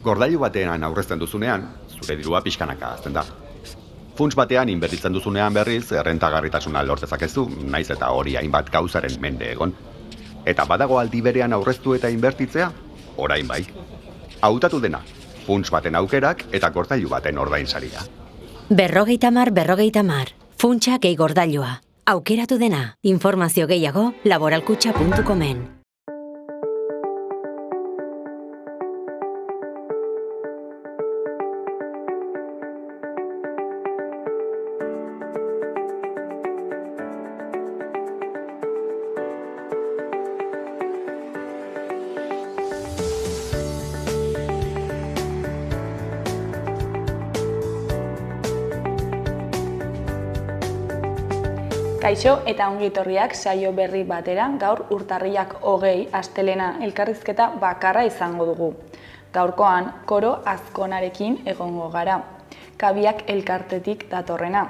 Gordailu batean aurrezten duzunean, zure dirua pixkanaka hazten da. Funts batean inbertitzen duzunean berriz, errentagarritasuna lor dezakezu, naiz eta hori hainbat gauzaren mende egon. Eta badago aldi berean aurreztu eta inbertitzea, orain bai. Hautatu dena, funts baten aukerak eta gordailu baten ordainsaria. 50-50, funtsa gehi gordailua. Aukeratu dena, informazio gehiago laboralkutxa.comen. Kaixo eta ongi etorriak saio berri batera, gaur urtarrilak 20 astelena elkarrizketa bakarra izango dugu. Gaurkoan Koro Azkonarekin egongo gara, Kabiak elkartetik datorrena.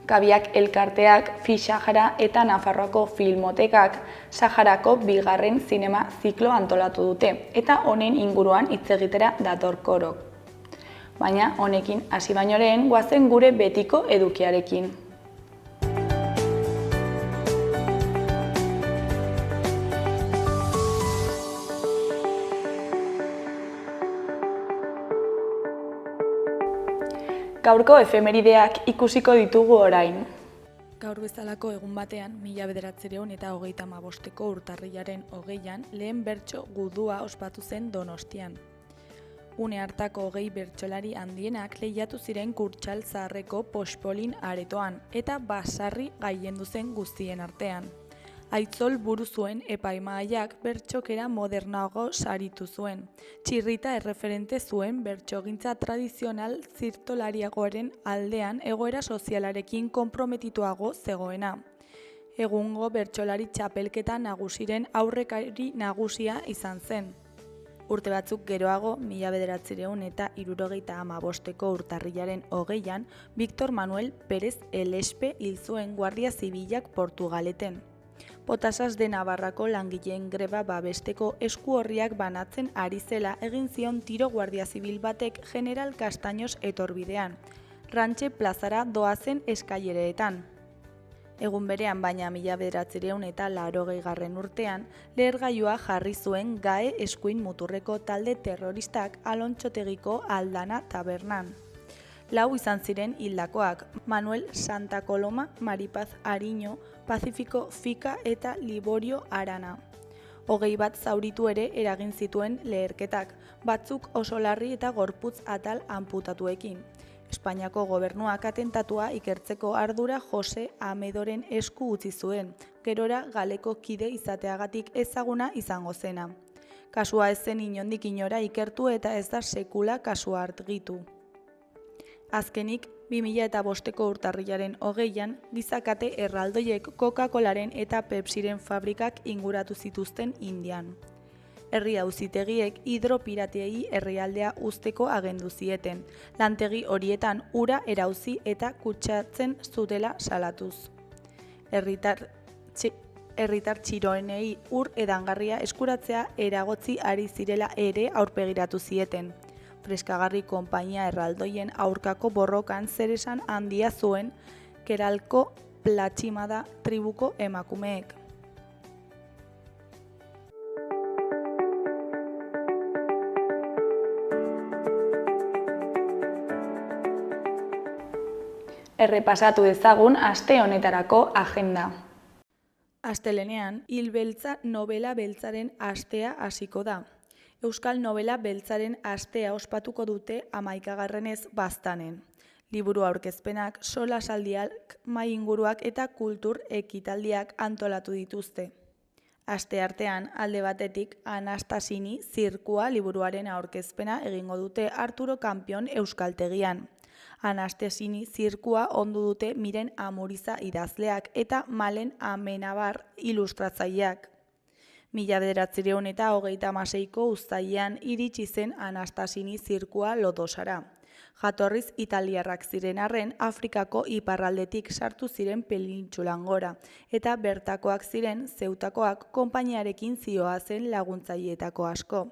Kabiak elkarteak Fi-Sahara eta Nafarroako Filmotekak Saharako bigarren zinema ziklo antolatu dute, eta honen inguruan hitz egitera dator Korok. Baina honekin hasi baino lehen goazen gure betiko edukiarekin. Gaurko efemerideak ikusiko ditugu orain. Gaur bezalako egun batean, 1935 urtarrilaren 20an lehen bertso gudua ospatu zen Donostian. Une hartako 20 bertsolari handienak lehiatu ziren Kurtsal zaharreko Pospolin aretoan eta basarri gailendu zen guztien artean. Aitzol buru zuen epaimahaiak bertsokera modernago saritu zuen. Txirrita erreferente zuen bertsogintza tradizional zirtolariagoaren aldean egoera sozialarekin konprometituago zegoena. Egungo bertsolari txapelketa nagusiren aurrekari nagusia izan zen. Urte batzuk geroago, 1975ko urtarrilaren 20an, Victor Manuel Pérez Elespe hil zuen Guardia Zibilak Portugaleten. Potasas de Navarrako langileen greba babesteko eskuorriak banatzen ari zela egin zion tiro Guardia Zibil batek General Castaños etorbidean, Rantxe plazara doazen eskaileretan. Egun berean, baina 1980 urtean, lehergailua jarri zuen GAE eskuin muturreko talde terroristak Alontxotegiko Aldana tabernan. 4 izan ziren hildakoak: Manuel Santa Coloma, Maripaz Ariño, Pacífico Fika eta Liborio Arana. 21 zauritu ere eragin zituen leherketak, batzuk oso larri eta gorputz atal anputatuekin. Espainiako gobernuak atentatua ikertzeko ardura Jose Amedoren esku utzi zuen, gerora galeko kide izateagatik ezaguna izango zena. Kasua ez zen inondik inora ikertu eta ez da sekula kasua argitu. Azkenik, 2005ko urtarrilaren 20an, gizakate erraldoiek Coca-Colaren eta Pepsiren fabrikak inguratu zituzten Indian. Herri auzitegiek hidropiratiei herrialdea uzteko agendu zieten, lantegi horietan ura erauzi eta kutsatzen zutela salatuz. Herritar txiroenei ur edangarria eskuratzea eragotzi ari zirela ere aurpegiratu zieten. Freskagarri konpainia erraldoien aurkako borrokan zeresan handia zuen Keralko Platximada tribuko emakumeek. Errepasatu dezagun aste honetarako agenda. Astelenean, Hil beltza novela beltzaren astea hasiko da. Euskal Novela beltzaren astea ospatuko dute 11. Baztanen. Liburu aurkezpenak, solasaldiak, mahai inguruak eta kultur ekitaldiak antolatu dituzte. Aste artean, alde batetik, Anastasini zirkua liburuaren aurkezpena egingo dute Arturo Kanpion euskaltegian. Anastasini zirkua ondu dute Miren Amuriza idazleak eta Malen Amenabar ilustratzaileak. 1936ko uztailean iritsi zen Anastasini zirkua Lodosara. Jatorriz italiarrak ziren arren, Afrikako iparraldetik sartu ziren penintsulan gora, eta bertakoak ziren Zeutakoak konpainiarekin zihoazen laguntzaileetako asko.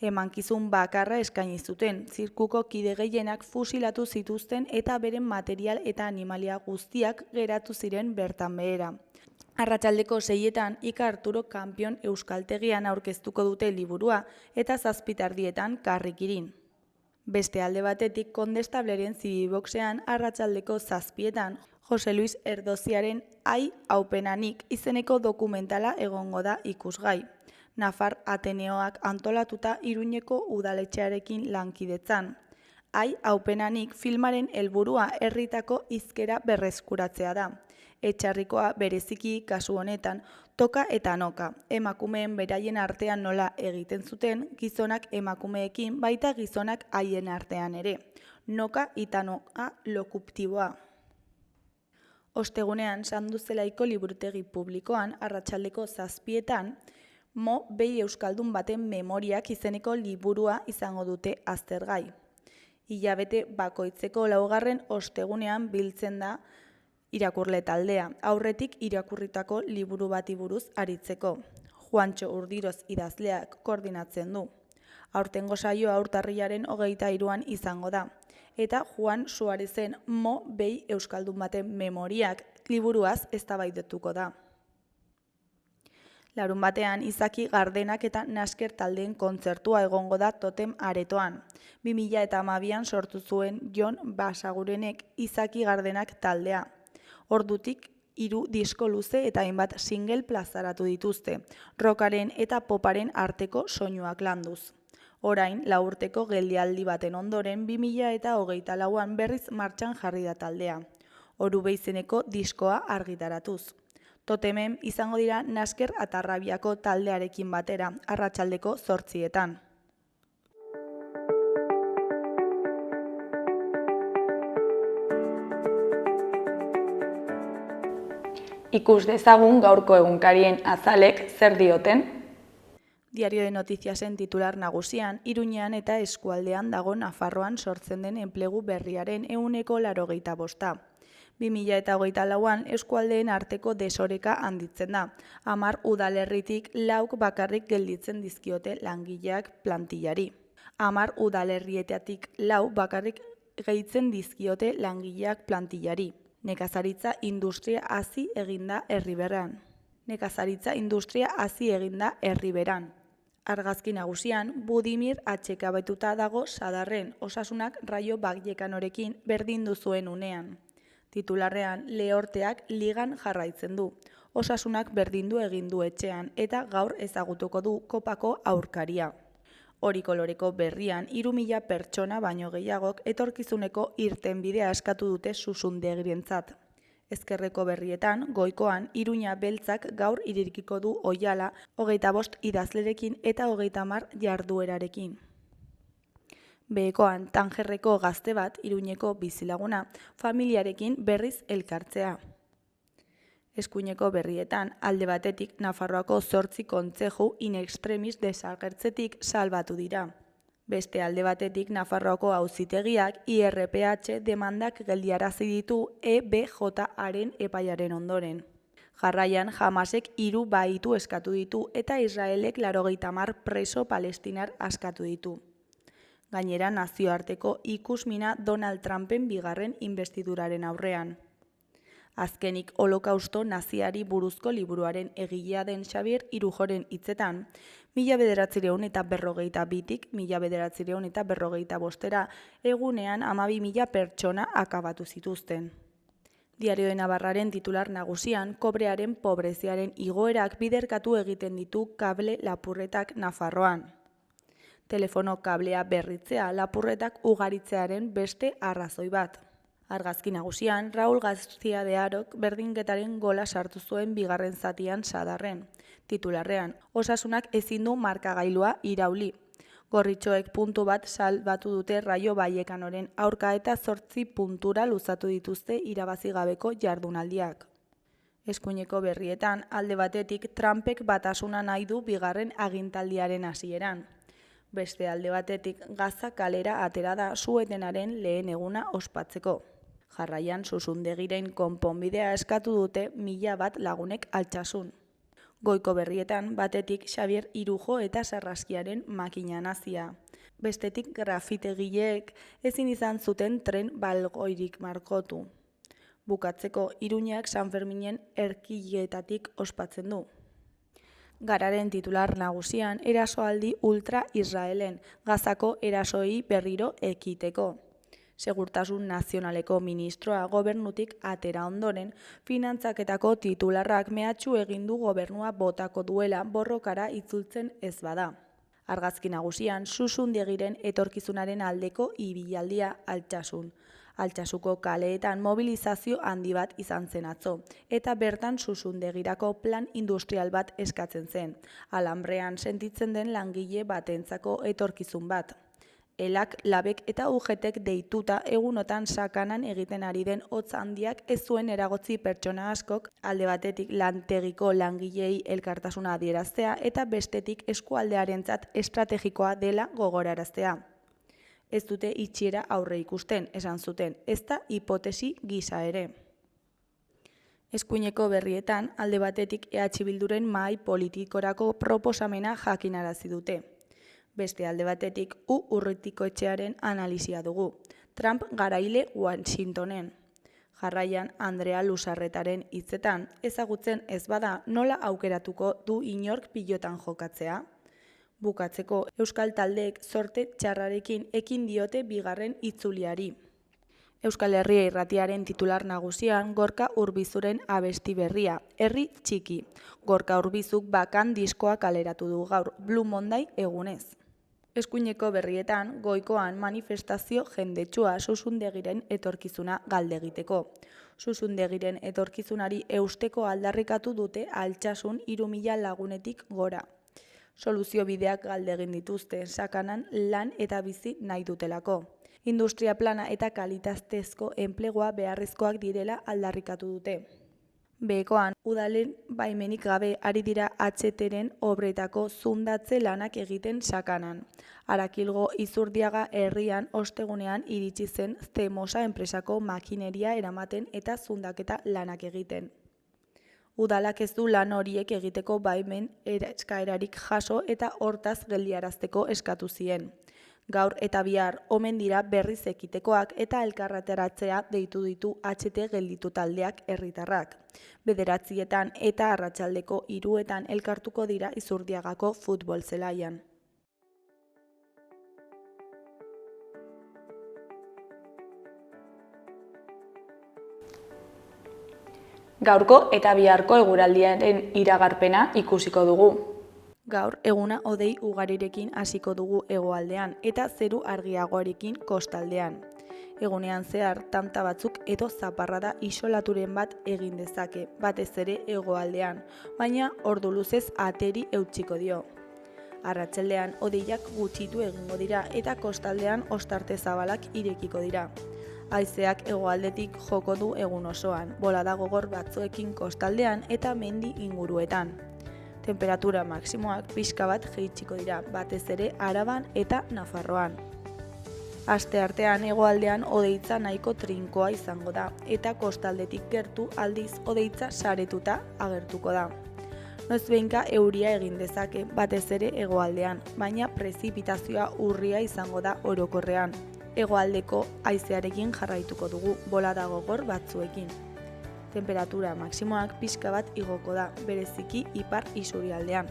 Emankizun bakarra eskaini zuten, zirkuko kide gehienak fusilatu zituzten eta beren material eta animalia guztiak geratu ziren bertan behera. Arratsaldeko 6etan Ika Arturo Kanpion euskaltegian aurkeztuko dute liburua eta 7 karrikirin. Beste alde batetik Kondestableren zibiboxean arratsaldeko 7etan Jose Luis Erdoziaren Ai Haupenanik izeneko dokumentala egongo da ikusgai. Nafar Ateneoak antolatuta Iruñeko udaletxearekin lankidetzan. Ai Haupenanik filmaren helburua herritako hizkera berreskuratzea da. Etxarrikoa bereziki kasu honetan toka eta noka, emakumeen beraien artean nola egiten zuten, gizonak emakumeekin baita gizonak haien artean ere. Noka eta noka lokuptiboa. Ostegunean Sanduzelaiko liburutegi publikoan arratsaldeko 7etan Mo behi euskaldun baten memoriak izeneko liburua izango dute aztergai. Hilabete bakoitzeko 4. ostegunean biltzen da irakurle taldea, aurretik irakurritako liburu bati buruz aritzeko. Juantxo Urdiroz idazleak koordinatzen du. Aurtengo saioa urtarrilaren 23an izango da. Eta Juan Suarezen Mo behi euskaldun baten memoriak liburuaz eztabaidatuko da. Larun batean Izaki Gardenak eta Nasker taldeen kontzertua egongo da Totem aretoan. 2012an sortu zuen Jon Basagurenek Izaki Gardenak taldea. Ordutik 3 disko luze eta hainbat single plazaratu dituzte, rockaren eta poparen arteko soinuak landuz. Orain, 4 urteko geldialdi baten ondoren 2024an berriz martxan jarri da taldea. Orube izeneko diskoa argitaratuz. Totemen izango dira Nasker Atarrabiako taldearekin batera, arratsaldeko 8etan. Ikus dezagun gaurko egunkarien azalek zer dioten. Diario de Noticiasen titular nagusian, Iruñean eta eskualdean dago Nafarroan sortzen den enplegu berriaren 85%. 2024an eskualdeen arteko desoreka handitzen da. 10 udalerritik 4 bakarrik gelditzen dizkiote langileak plantillari. 10 udalerrietatik 4 bakarrik gehitzen dizkiote langileak plantillari. Nekazaritza industria hazi eginda Herriberan. Argazki nagusian, Budimir atxekabetuta dago Sadarren, Osasunak Raio Vallecanorekin berdindu zuen unean. Titularrean, Lehorteak ligan jarraitzen du. Osasunak berdindu egin du etxean eta gaur ezagutuko du kopako aurkaria. Hori koloreko berrian 3.000 pertsona baino gehiagok etorkizuneko irtenbidea eskatu dute Susundegrientzat. Ezkerreko berrietan, goikoan, Iruña beltzak gaur irekiko du oihala 25 idazlerekin eta 30 jarduerarekin. Behekoan, Tangerreko gazte bat, Iruñeko bizilaguna, familiarekin berriz elkartzea. Eskuineko berrietan, alde batetik Nafarroako 8 kontzeju in extremis desagertzetik salbatu dira. Beste alde batetik Nafarroako auzitegiak IRPH demandak geldiarazi ditu EBJ-aren epaiaren ondoren. Jarraian, Hamasek 3 bahitu eskatu ditu eta Israelek 80 preso palestinar askatu ditu. Gainera, nazioarteko ikusmina Donald Trumpen 2. investiduraren aurrean. Azkenik Holokausto naziari buruzko liburuaren egilea den Xabier Irujoren hitzetan, 1942tik 1945 egunean 12.000 pertsona akabatu zituzten. Diario de Navarraren titular nagusian, kobrearen pobreziaren igoerak biderkatu egiten ditu kable lapurretak Nafarroan. Telefono kablea berritzea lapurretak ugaritzearen beste arrazoi bat. Argazki nagusian, Raul García de Arok berdinketaren gola sartu zuen 2. zatian Sadarren. Titularrean, Osasunak ezin du markagailua irauli. Gorritxoek puntu bat salbatu dute Raio Vallecanoren aurka eta 8 puntura luzatu dituzte irabazi gabeko jardunaldiak. Eskuineko berrietan, alde batetik Trumpek batasuna nahi du 2. agintaldiaren hasieran. Beste alde batetik Gaza kalera atera da su-etenaren lehen eguna ospatzeko. Jarraian Susundegiren konponbidea eskatu dute 1000 lagunek Altsasun. Goiko berrietan, batetik Xabier Irujo eta Sarraskiaren makina nazia. Bestetik grafitegileek ezin izan zuten tren balgoirik markotu. Bukatzeko, Iruñak San Ferminen erkiletatik ospatzen du. Gararen titular nagusian erasoaldi ultra-Israelen, Gazako erasoi berriro ekiteko. Segurtasun Nazionaleko ministroa gobernutik atera ondoren, finantzaketako titularrak mehatxu egin du gobernua botako duela borrokara itzultzen ez bada. Argazki nagusian, Susundegiren etorkizunaren aldeko ibilaldia Altsasun. Altsasuko kaleetan mobilizazio handi bat izan zen atzo, eta bertan Susundegirako plan industrial bat eskatzen zen, alambrean sentitzen den langile batentzako etorkizun bat. Elak, Labek eta UGTek deituta egunotan sakanan egiten ari den hotz handiak ez zuen eragotzi pertsona askok, alde batetik lantegiko langilei elkartasuna adieraztea eta bestetik eskualdearentzat estrategikoa dela gogoraraztea. Ez dute itxiera aurre ikusten, esan zuten, ez da hipotesi gisa ere. Eskuineko berrietan, alde batetik EH Bilduren mahai politikorako proposamena jakinarazi dute. Beste alde batetik, Urritikoetxearen analisia dugu. Trump garaile Washingtonen. Jarraian, Andrea Lusarretaren hitzetan, ezagutzen ez bada nola aukeratuko du inork pilotan jokatzea. Bukatzeko, euskal taldeek zorte txarrarekin ekin diote bigarren itzuliari. Euskal Herria Irratiaren titular nagusian Gorka Urbizuren abesti berria, Herri Txiki. Gorka Urbizuk bakan diskoa kaleratu du gaur, Blue Monday egunez. Eskuineko berrietan, Goikoan manifestazio jendetsua Susundegiren etorkizuna galdegiteko. Susundegiren etorkizunari eusteko aldarrikatu dute Altsasun 3.000 lagunetik gora. Soluzio bideak galdegin dituzte, sakanan lan eta bizi nahi dutelako. Industria plana eta kalitatezko enplegua beharrezkoak direla aldarrikatu dute. Behekoan, udalen baimenik gabe ari dira HTren obretako zundatze lanak egiten sakanan. Arakilgo Izurdiaga herrian ostegunean iritsi zen Zemosa enpresako makineria eramaten eta zundaketa lanak egiten. Udalak ez du lan horiek egiteko baimen eskaerarik jaso eta hortaz geldiarazteko eskatu zien. Gaur eta bihar omen dira berriz ekitekoak eta elkarretaratzea deitu ditu HT gelditu taldeak herritarrak. 9:00 eta arratsaldeko 3:00 elkartuko dira Izurdiagako futbol zelaian. Gaurko eta biharko eguraldiaren iragarpena ikusiko dugu. Gaur, eguna hodei ugarirekin hasiko dugu hegoaldean eta zeru argiagoarekin kostaldean. Egunean zehar, tanta batzuk edo zaparrada isolaturen bat egin dezake, batez ere hegoaldean, baina ordu luzez ateri eutsiko dio. Arratsaldean hodeiak gutxitu egingo dira eta kostaldean ostarte zabalak irekiko dira. Haizeak hegoaldetik joko du egun osoan, bolada gogor batzuekin kostaldean eta mendi inguruetan. Temperatura maksimoak pixka bat jaitsiko dira, batez ere Araban eta Nafarroan. Asteartean hegoaldean hodeitza nahiko trinkoa izango da, eta kostaldetik gertu aldiz hodeitza saretuta agertuko da. Noizbehinka euria egin dezake, batez ere hegoaldean, baina prezipitazioa urria izango da orokorrean. Hegoaldeko haizearekin jarraituko dugu, bolada gogor batzuekin. Temperatura maksimoak pixka bat igoko da, bereziki ipar isurialdean.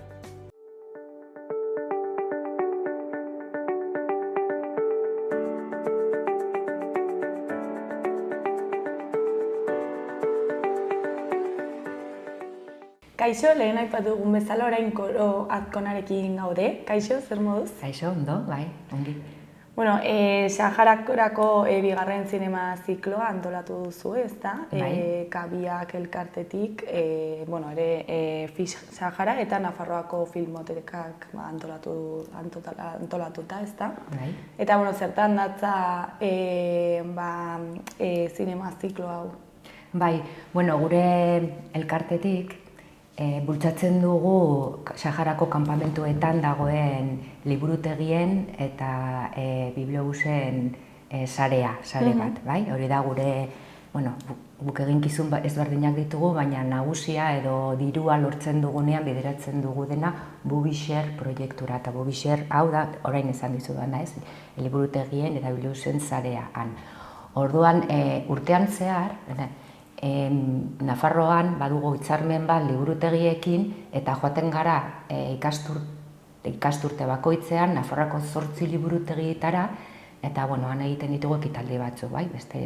Kaixo, lehen aipatu dugun bezala orain Koro Azkonarekin gaude. Kaixo, zer moduz? Kaixo, ondo, bai, ongi. Bueno, Saharakorako bigarren zinema zikloa antolatu duzu, ezta? Bai. Kabiak elkartetik, Fish Sahara eta Nafarroako filmotekak antolatuta, ezta? Bai. Eta, zertan datza zinema ziklo hau? Bai, gure elkartetik bultzatzen dugu Saharako kanpamentuetan dagoen liburutegien eta bibliobusen sare bat, bai? Hori da gure, guk eginkizun ezberdinak ditugu, baina nagusia edo dirua lortzen dugunean bideratzen dugu dena Bubixer proiektura. Eta Bubixer, hau da, orain esan dizudana ez, liburutegien eta biblioteken sarean. Orduan, urtean zehar, Nafarroan badugu hitzarmen bat liburutegiekin eta joaten gara ikasturte bakoitzean Nafarroako 8 liburutegietara eta han egiten ditugu ekitaldi batzu, bai? Beste,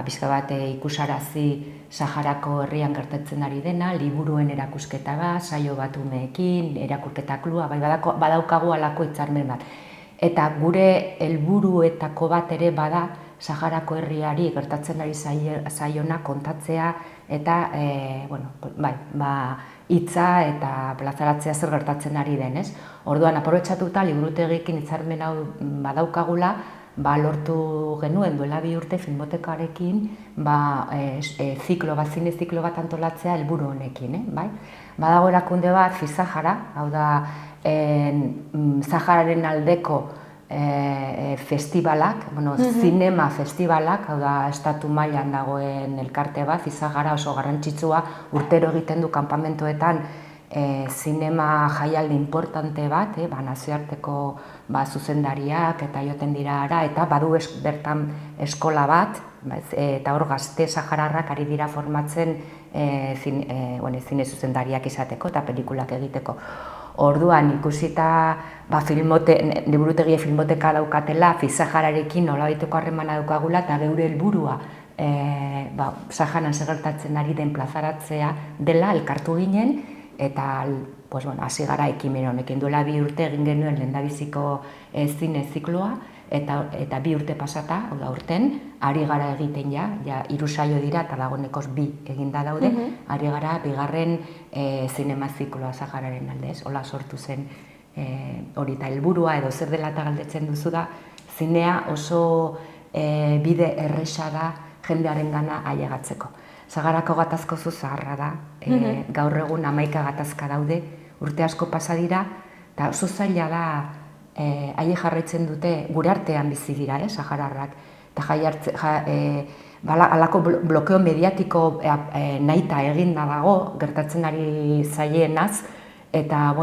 pixka bat ikusarazi Saharako herrian gertatzen ari dena, liburuen erakusketa bat, saio bat umeekin, erakurketa klua, bai, badaukagu halako hitzarmen bat. Eta gure helburuetako bat ere bada Saharako herriari gertatzen ari zaiona kontatzea eta, hitza eta plazaratzea zer gertatzen ari den, ez? Orduan, aprobetxatuta, liburutegikin hitzarmen hau badaukagula, lortu genuen duela 2 urte filmotekarekin zine ziklo bat antolatzea helburu honekin, bai? Badago erakunde bat, FISAHARA, hau da, Sahararen aldeko festivalak, zinema festivalak, hau da, estatu mailan dagoen elkarte bat, FISAHARA oso garrantzitsua, urtero egiten du kanpamentuetan zinema jaialdi importante bat, nazioarteko zuzendariak eta joten dira ara, eta badu bertan eskola bat, eta hor gazte sahararrak ari dira formatzen zine zuzendariak izateko eta pelikulak egiteko. Orduan, ikusita liburutegie filmoteka daukatela, FISAHARarekin nolabaiteko harremana daukagula eta geure helburua Saharan segertatzen ari den plazaratzea dela elkartu ginen, eta hasi gara ekimen honekin. Duela 2 urte egin genuen lehendabiziko zine zikloa, eta 2 urte pasata, hau da urten, ari gara egiten ja 3 saio dira eta dagoenekoz 2 eginda daude, ari gara 2. Zinema zikloa Sahararen aldez, hola sortu zen hori eta helburua edo zer dela eta galdetzen duzu da, zinea oso bide erresa da jendearen gana ailegatzeko. Saharako gatazko zaharra da, gaur egun 11 gatazka daude, urte asko pasa dira, eta oso zaila da haie jarraitzen dute, gure artean bizi dira, sahararrak, eta halako blokeo mediatiko nahita eginda dago, gertatzen ari zaienaz, eta,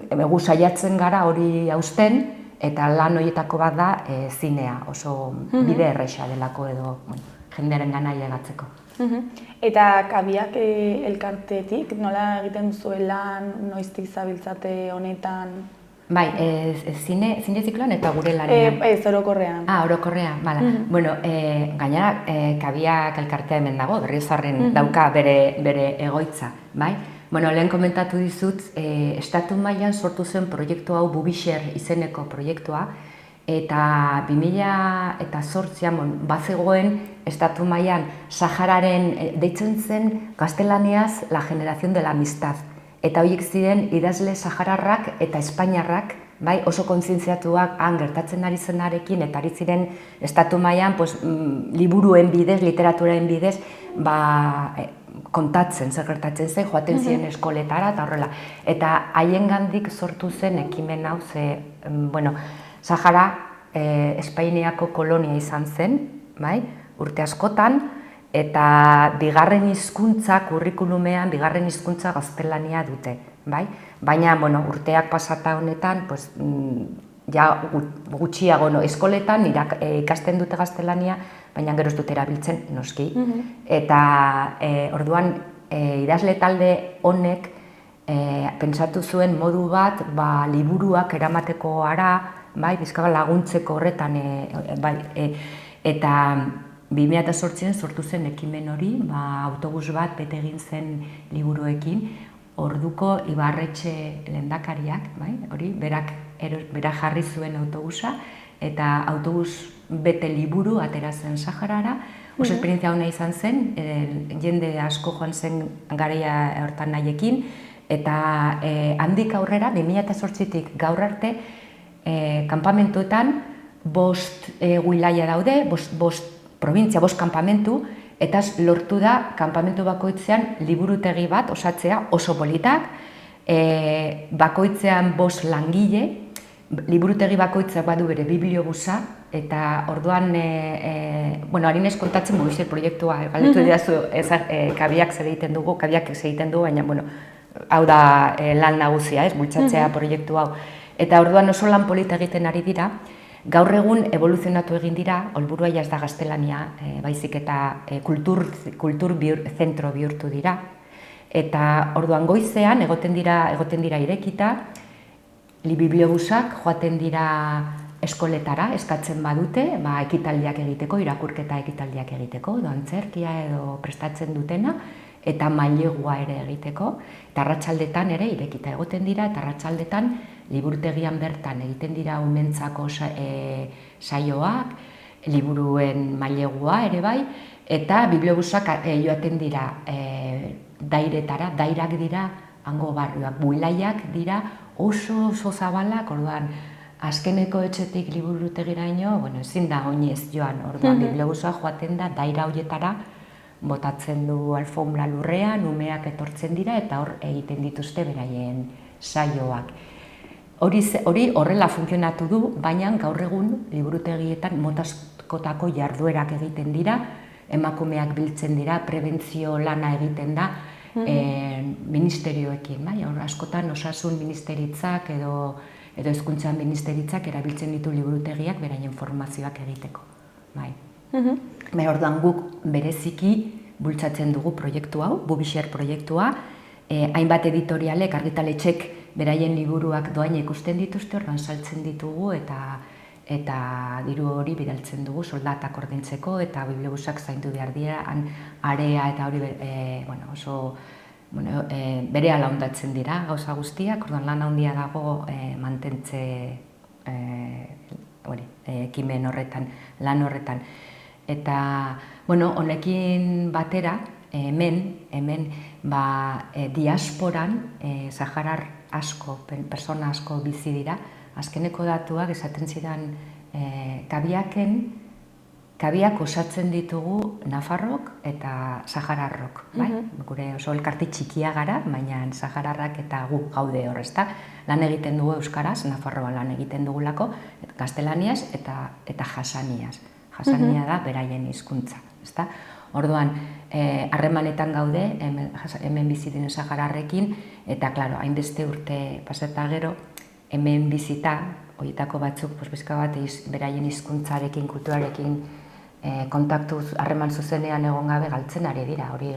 egu saiatzen gara hori hausten, eta lan horietako bat da zinea, oso bide erresa delako edo jendearen gana ailegatzeko. Eta Kabiak elkartetik, nola egiten duzuen lan, noiztik zabiltzate honetan? Bai, zine zikloan eta gure lanean. Ez, orokorrean. Orokorrean, bala. Gainera, Kabiak elkartea hemen dago, Berriozarren dauka bere egoitza, bai? Lehen komentatu dizut, estatu mailan sortu zen proiektu hau Bubixer izeneko proiektua, eta 2008an bazegoen estatu mailan Sahararen deitzen zen gaztelaniaz la generación de la amistad. Eta horiek ziren idazle sahararrak eta espainiarrak, oso kontzientziatuak han gertatzen ari zenarekin, eta ari ziren estatu mailan liburuen bidez, literaturaen bidez, kontatzen, zer gertatzen zen, joaten ziren eskoletara eta horrela. Eta haiengandik sortu zen ekimen hau, Sahara Espainiako kolonia izan zen, urte askotan, eta bigarren hizkuntza kurrikulumean, bigarren hizkuntza gaztelania dute, baina urteak pasata honetan, gutxiago eskoletan ikasten dute gaztelania, baina gero ez dute erabiltzen noski. Eta orduan idazle talde honek pentsatu zuen modu bat liburuak eramateko ara, bizkaba laguntzeko horretan, eta 2008an sortu zen ekimen hori, autobus bat bete egin zen liburuekin, orduko Ibarretxe lehendakariak, hori, berak jarri zuen autobusa, eta autobus bete liburu atera zen Saharara, oso esperientzia hona izan zen, jende asko joan zen garaia hortan nahiekin, eta handik aurrera, 2008tik gaur arte, kanpamentuetan 5 wilaia daude, 5 provintzia, 5 kanpamentu, eta lortu da kanpamentu bakoitzean liburutegi bat osatzea oso politak, bakoitzean 5 langile, liburutegi bakoitzak badu bere bibliobusa, eta orduan, harinez kontatzen Mubixer proiektua, galdetu didazu, kabiak zer egiten dugu, baina, hau da lan nagusia, bultzatzea proiektu hau. Eta orduan oso lan polita egiten ari dira, gaur egun evoluzionatu egin dira, helburua ez da gaztelania, baizik eta kultur zentro bihurtu dira. Eta orduan goizean egoten dira irekita, bibliobusak joaten dira eskoletara, eskatzen badute, ekitaldiak egiteko, irakurketa ekitaldiak egiteko, antzerkia edo prestatzen dutena, eta mailegua ere egiteko, eta arratsaldetan ere irekita egoten dira, eta arratsaldetan liburutegian bertan egiten dira umentzako saioak, liburuen mailegua ere bai, eta bibliobusak joaten dira dairetara, dairak dira, hango barrioak, builaiak dira, oso zabalak, orduan, azkeneko etxetik liburutegiraino, ezin da oinez joan, orduan, bibliobusak joaten da, daira horietara, botatzen du alfombra lurrean, umeak etortzen dira, eta hor egiten dituzte beraien saioak. Hori horrela funtzionatu du, baina gaur egun liburutegietan motaskotako jarduerak egiten dira, emakumeak biltzen dira, prebentzio lana egiten da, ministerioekin, askotan osasun ministeritzak edo hezkuntza ministeritzak erabiltzen ditu liburutegiak beraien formazioak egiteko. Orduan guk bereziki bultzatzen dugu proiektu hau, Mubixer proiektua, hainbat editorialek, argitaletxek beraien liburuak doain ikusten dituzte, orduan saltzen ditugu eta diru hori bidaltzen dugu soldatak ordaintzeko eta bibliobusak zaindu behar dira, area eta hori oso berehala hondatzen dira gauza guztiak, orduan lan handia dago mantentze ekimen horretan, lan horretan. Eta, honekin batera, hemen diasporan saharar asko, persona asko bizi dira, azkeneko datuak esaten zidan kabiak osatzen ditugu Nafarrok eta Sahararrok, gure oso elkarte txikia gara, baina Sahararrak eta gu gaude hor, ezta? Lan egiten dugu euskaraz, Nafarroan lan egiten dugulako, gaztelaniaz eta jasaniaz. Jasania da beraien hizkuntza, ezta? Orduan, harremanetan gaude, hemen bizi diren Sahararrekin, eta, klaro, hainbeste urte pasata gero, hemen bizita, horietako batzuk, bizka bat, beraien hizkuntzarekin, kulturarekin kontaktuz, harreman zuzenean egon gabe galtzen ari dira, hori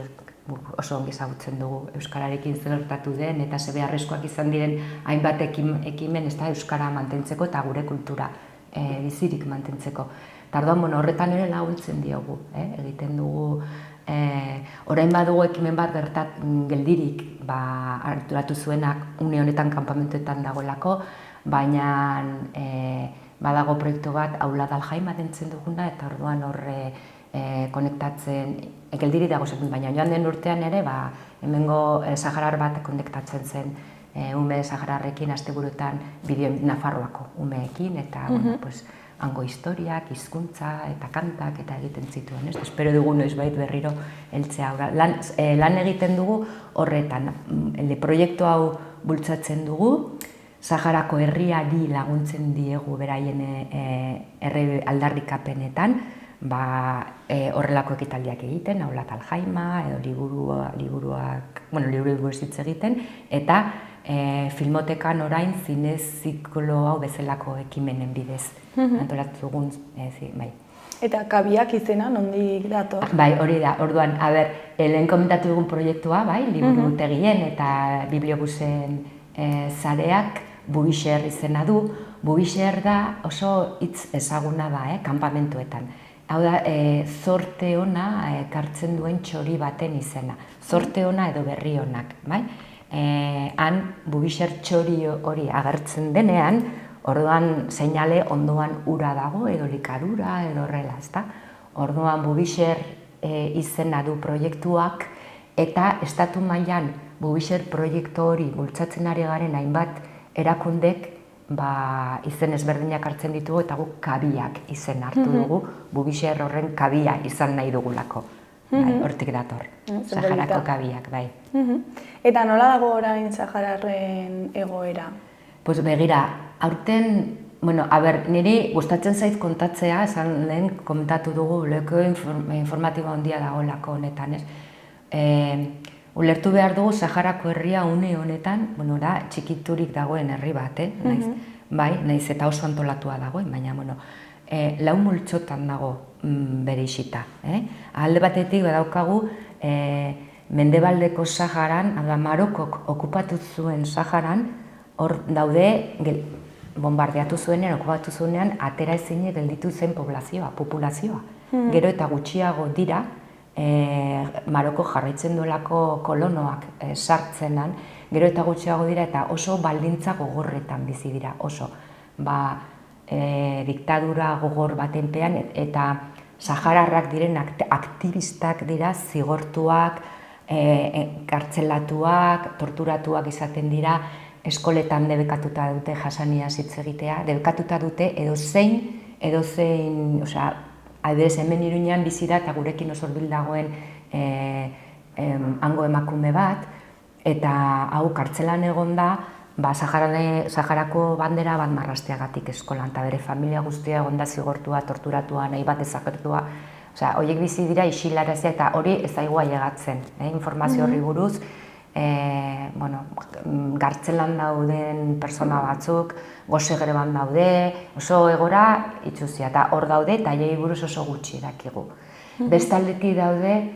oso ongi ezagutzen dugu euskararekin zer gertatu den, eta ze beharrezkoak izan diren hainbat ekimen, ez da, euskara mantentzeko eta gure kultura bizirik mantentzeko. Eta orduan, horretan ere laguntzen diogu, egiten dugu, orain badugu ekimen bat geldirik harturatu zuenak une honetan kanpamentuetan dagoelako, baina badago proiektu bat Aula dal Jaima dentzen duguna, eta orduan horre konektatzen, geldiri dago zen, baina joan den urtean ere, hemengo Saharar bat konektatzen zen ume Sahararrekin asteburuetan bideo Nafarroako umeekin, eta hango historiak, hizkuntza eta kantak eta egiten zituen, ez? Espero dugu noizbait berriro heltzea. Lan egiten dugu horretan, proiektu hau bultzatzen dugu, Saharako herriari laguntzen diegu beraien aldarrikapenetan, horrelako ekitaldiak egiten, Aula dal Jaima, edo liburuak hitz egiten, eta filmotekan orain zine ziklo hau bezalako ekimenen bidez antolatzugun, bai. Eta kabiak izena nondik dator? Bai, hori da, orduan, lehen komentatu dugun proiektua, bai, liburutegien eta bibliobusen zareak Mubixer izena du. Mubixer da oso hitz ezaguna da, kanpamentuetan. Hau da, zorte ona ekartzen duen txori baten izena. Zorte ona edo berri onak, bai? Han, Mubixer txori hori agertzen denean, orduan seinale ondoan ura dago, edo likarura, edo horrela, ezta? Orduan, Mubixer izena du proiektuak, eta estatu mailan Mubixer proiektu hori bultzatzen ari garen hainbat erakundek izen ezberdinak hartzen ditugu, eta guk kabiak izen hartu dugu, Mubixer horren kabia izan nahi dugulako. Hortik dator, Saharako kabiak, bai. Eta nola dago orain Sahararren egoera? Pues begira, aurten, niri gustatzen zait kontatzea, esan lehen komentatu dugu leko informatibo handia dagoelako honetan, ez? Ulertu behar dugu Saharako herria une honetan, da, txikiturik dagoen herri bat, naiz eta oso antolatua dagoen, baina, lau multxotan dago bere isita. Alde batetik badaukagu Mendebaldeko Saharan, Marokok okupatu zuen Saharan, hor daude, bombardeatu zuenean, okupatu zuenean, atera ezinik gelditu zen populazioa. Gero eta gutxiago dira, Maroko jarraitzen duelako kolonoak sartzenan, gero eta gutxiago dira eta oso baldintza gogorretan bizi dira, oso. Diktadura gogor batenpean eta sahararrak diren aktivistak dira, zigortuak, kartzelatuak, torturatuak izaten dira, eskoletan debekatuta dute jasaniaz hitz egitea, debekatuta dute edozein, adibidez hemen Iruñean bizi da eta gurekin oso hurbil dagoen hango emakume bat, eta hau kartzelan egon da, Saharako bandera bat marrasteagatik eskolan, eta bere familia guztia egon da zigortua, torturatua, nahi bat ezakertua. Horiek bizi dira isilarazia eta hori ez daigua llegatzen, informazio horri buruz. Gartzelan dauden persona batzuk, gose greban daude, oso egora itxuzia, eta hor daude eta jai buruz oso gutxi dakigu. Bestaldetik daude,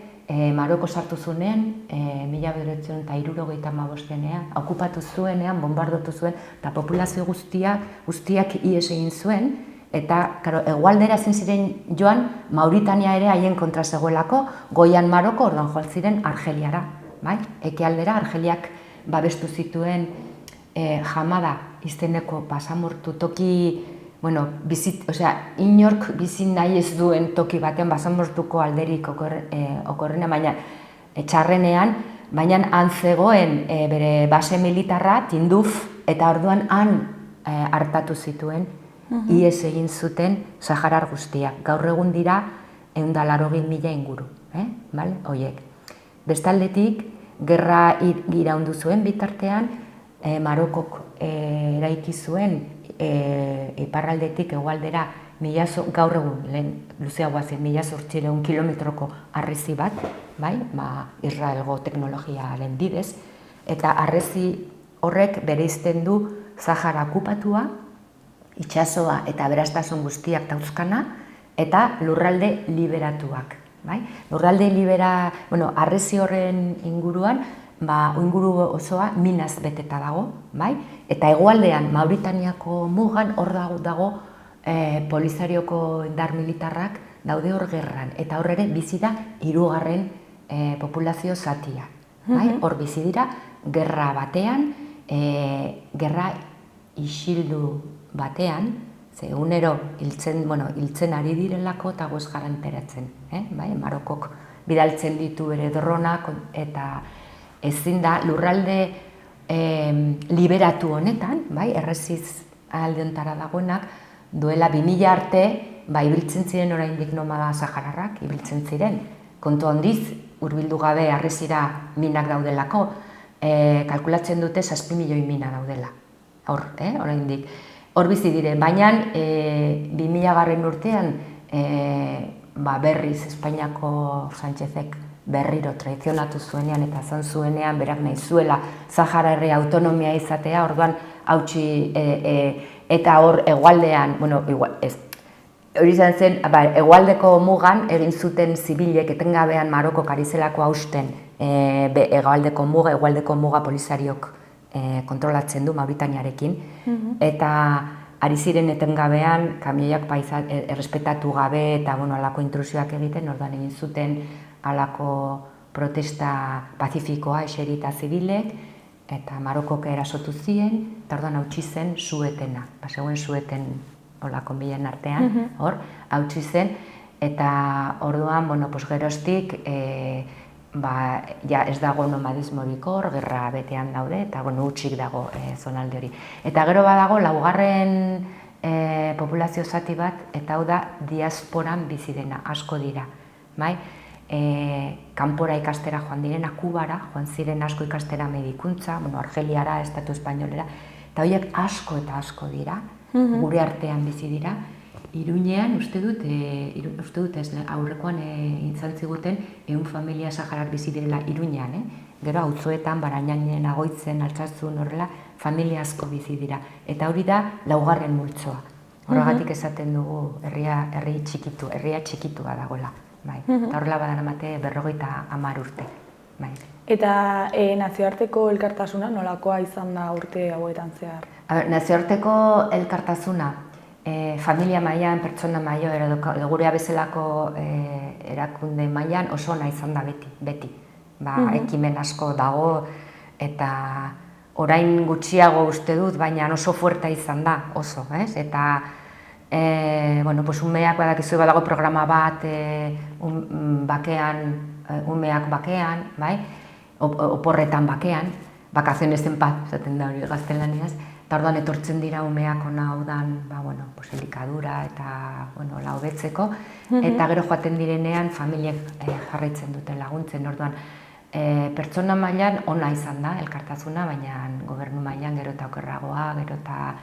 Maroko sartu zunean, 1975ean, okupatu zuenean, bombardatu zuen, eta populazio guztiak ihes egin zuen, eta hegoaldera ezin ziren joan, Mauritania ere haien kontra zegoelako, goian Maroko, orduan joan ziren Argeliara. Ekialdera, Argeliak babestu zituen Hamada izeneko pasamortu toki, inork bizi nahi ez duen toki batean basamortuko alderik okorrena, baina txarrenean, baina han zegoen bere base militarra, Tinduf, eta orduan han hartatu zituen, ihes egin zuten Saharar guztiak. Gaur egun dira 180.000 inguru, horiek. Bestaldetik, gerra iraundu zuen bitartean, Marokok eraiki zuen iparraldetik hegoaldera gaur egun, lehen luzeagoa zen, 1800 kilometroko harrezi bat, Israelgo teknologiaren bidez, eta harrezi horrek bereizten du Sahara okupatua, itsasoa eta aberastasun guztiak dauzkana, eta lurralde liberatuak. Lurralde harrezi horren inguruan, inguru osoa minaz beteta dago, eta hegoaldean Mauritaniako mugan hor dago Polisarioko indar militarrak daude hor gerran, eta hor ere bizi da 3. populazio zatia. Hor bizi dira, gerra batean, gerra isildu batean, egunero hiltzen ari direlako eta goz garanteratzen. Marokok bidaltzen ditu bere dronak eta ezin da lurralde liberatu honetan, erreziz alde ontara dagoenak, duela 2000 arte, ibiltzen ziren oraindik nomada sahararrak, ibiltzen ziren. Kontu handiz, hurbildu gabe harrezira minak daudelako, kalkulatzen dute 7 milioi mina daudela. Oraindik. Hor bizi diren, baina 2000 urtean berriz Espainiako Sánchezek berriro traizionatu zuenean eta zan zuenean berak nahi zuela Sahara herria autonomia izatea, orduan hautsi eta hor hegoaldean, hori izan zen, hegoaldeko mugan egin zuten zibilek etengabean Marokok ari zelako hausten hegoaldeko muga Polisariok kontrolatzen du Mauritaniarekin, eta ari ziren etengabean kamioiak errespetatu gabe eta alako intrusioak egiten, orduan egin zuten alako protesta pazifikoa eserita zibilek, eta Marokok erasotu ziren, eta orduan hautsi zen Suetena, zegoen Sueten olako milen artean, hor, hautsi zen, eta orduan, geroztik, ez dago nomadismorik hor, gerra betean daude, eta utxik dago zonalde hori. Eta gero badago, 2. populazio zati bat, eta hau da diasporan bizi dena, asko dira. Kanpora ikastera joan direna, Kubara, joan ziren asko ikastera medikuntza, Argeliara, Estatu Espainolera, Eta horiek asko eta asko dira, gure artean bizi dira. Iruñean, uste dut ez, aurrekoan izan ziguten 100 familia saharar bizi direla Iruñean, Gero auzoetan, Barañainen, Agoitzen, Altsasun, horrela, familia asko bizi dira. Eta hori da, 4. multzoa. Horregatik esaten dugu herria txikitua dagoela. Eta horrela badaramate 50 urte. Eta nazioarteko elkartasuna nolakoa izan da urte hauetan zehar? Nazioarteko elkartasuna, familia mailan, pertsona mailan, edo gurea bezalako erakunde mailan oso ona izan da beti. Ekimen asko dago eta orain gutxiago uste dut, baina oso fuertea izan da, oso, eta umeak badakizu badago programa bat umeak bakean, oporretan bakean, bakazionezen bat, zaten da hori gaztelaniaz, eta orduan etortzen dira umeak ona udan, elikadura eta hobetzeko, eta gero joaten direnean familiek jarraitzen dute laguntzen, orduan pertsona mailan ona izan da elkartasuna, baina gobernu mailan gero eta okerragoa, gero eta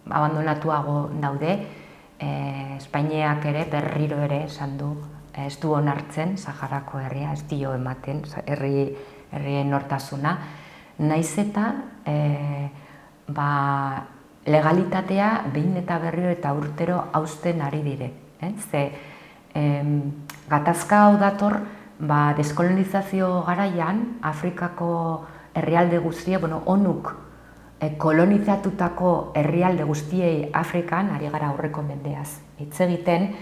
abandonatuago daude. Espainiak ere berriro ere esan du ez du onartzen Saharako herria, ez dio ematen herrien nortasuna, naiz eta legalitatea behin eta berriro eta urtero hausten ari dire. Ze gatazka hau dator deskolonizazio garaian Afrikako herrialde guztiek, onuk kolonizatutako herrialde guztiei Afrikan, ari gara aurreko mendeaz hitz egiten,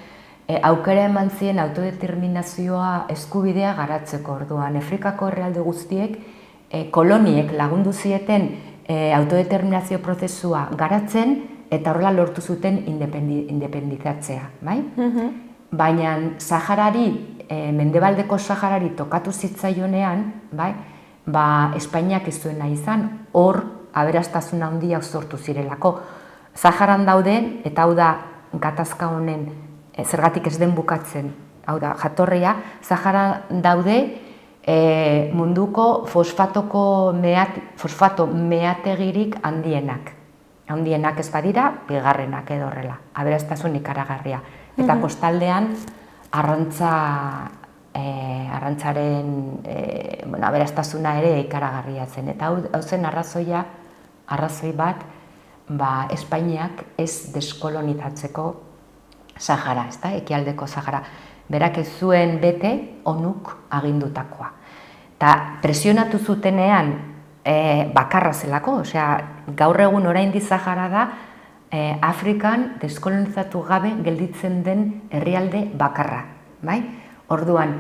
aukera eman zien autodeterminazioa eskubidea garatzeko orduan. Afrikako herrialde guztiek koloniek lagundu zieten autodeterminazio prozesua garatzen eta horrela lortu zuten independizatzea. Baina Saharari, mendebaldeko Saharari tokatu zitzaionean, Espainiak ez zuena izan, hor aberastasuna handiak sortu zirelako. Saharan dauden, eta hau da gatazka honen zergatik ez den bukatzen, hau da jatorria, Saharan daude munduko fosfato meategirik handienak. Handienak ez badira, bigarrenak edo horrela, aberastasun ikaragarria. Eta kostaldean arrantzaren aberastasuna ere ikaragarria zen. Eta hau zen arrazoi bat Espainiak ez deskolonizatzeko Sahara, ekialdeko Sahara. Berak ez zuen bete onuk agindutakoa. Eta presionatu zutenean bakarra zelako, gaur egun oraindik Sahara da Afrikan deskolonizatu gabe gelditzen den herrialde bakarra. Orduan,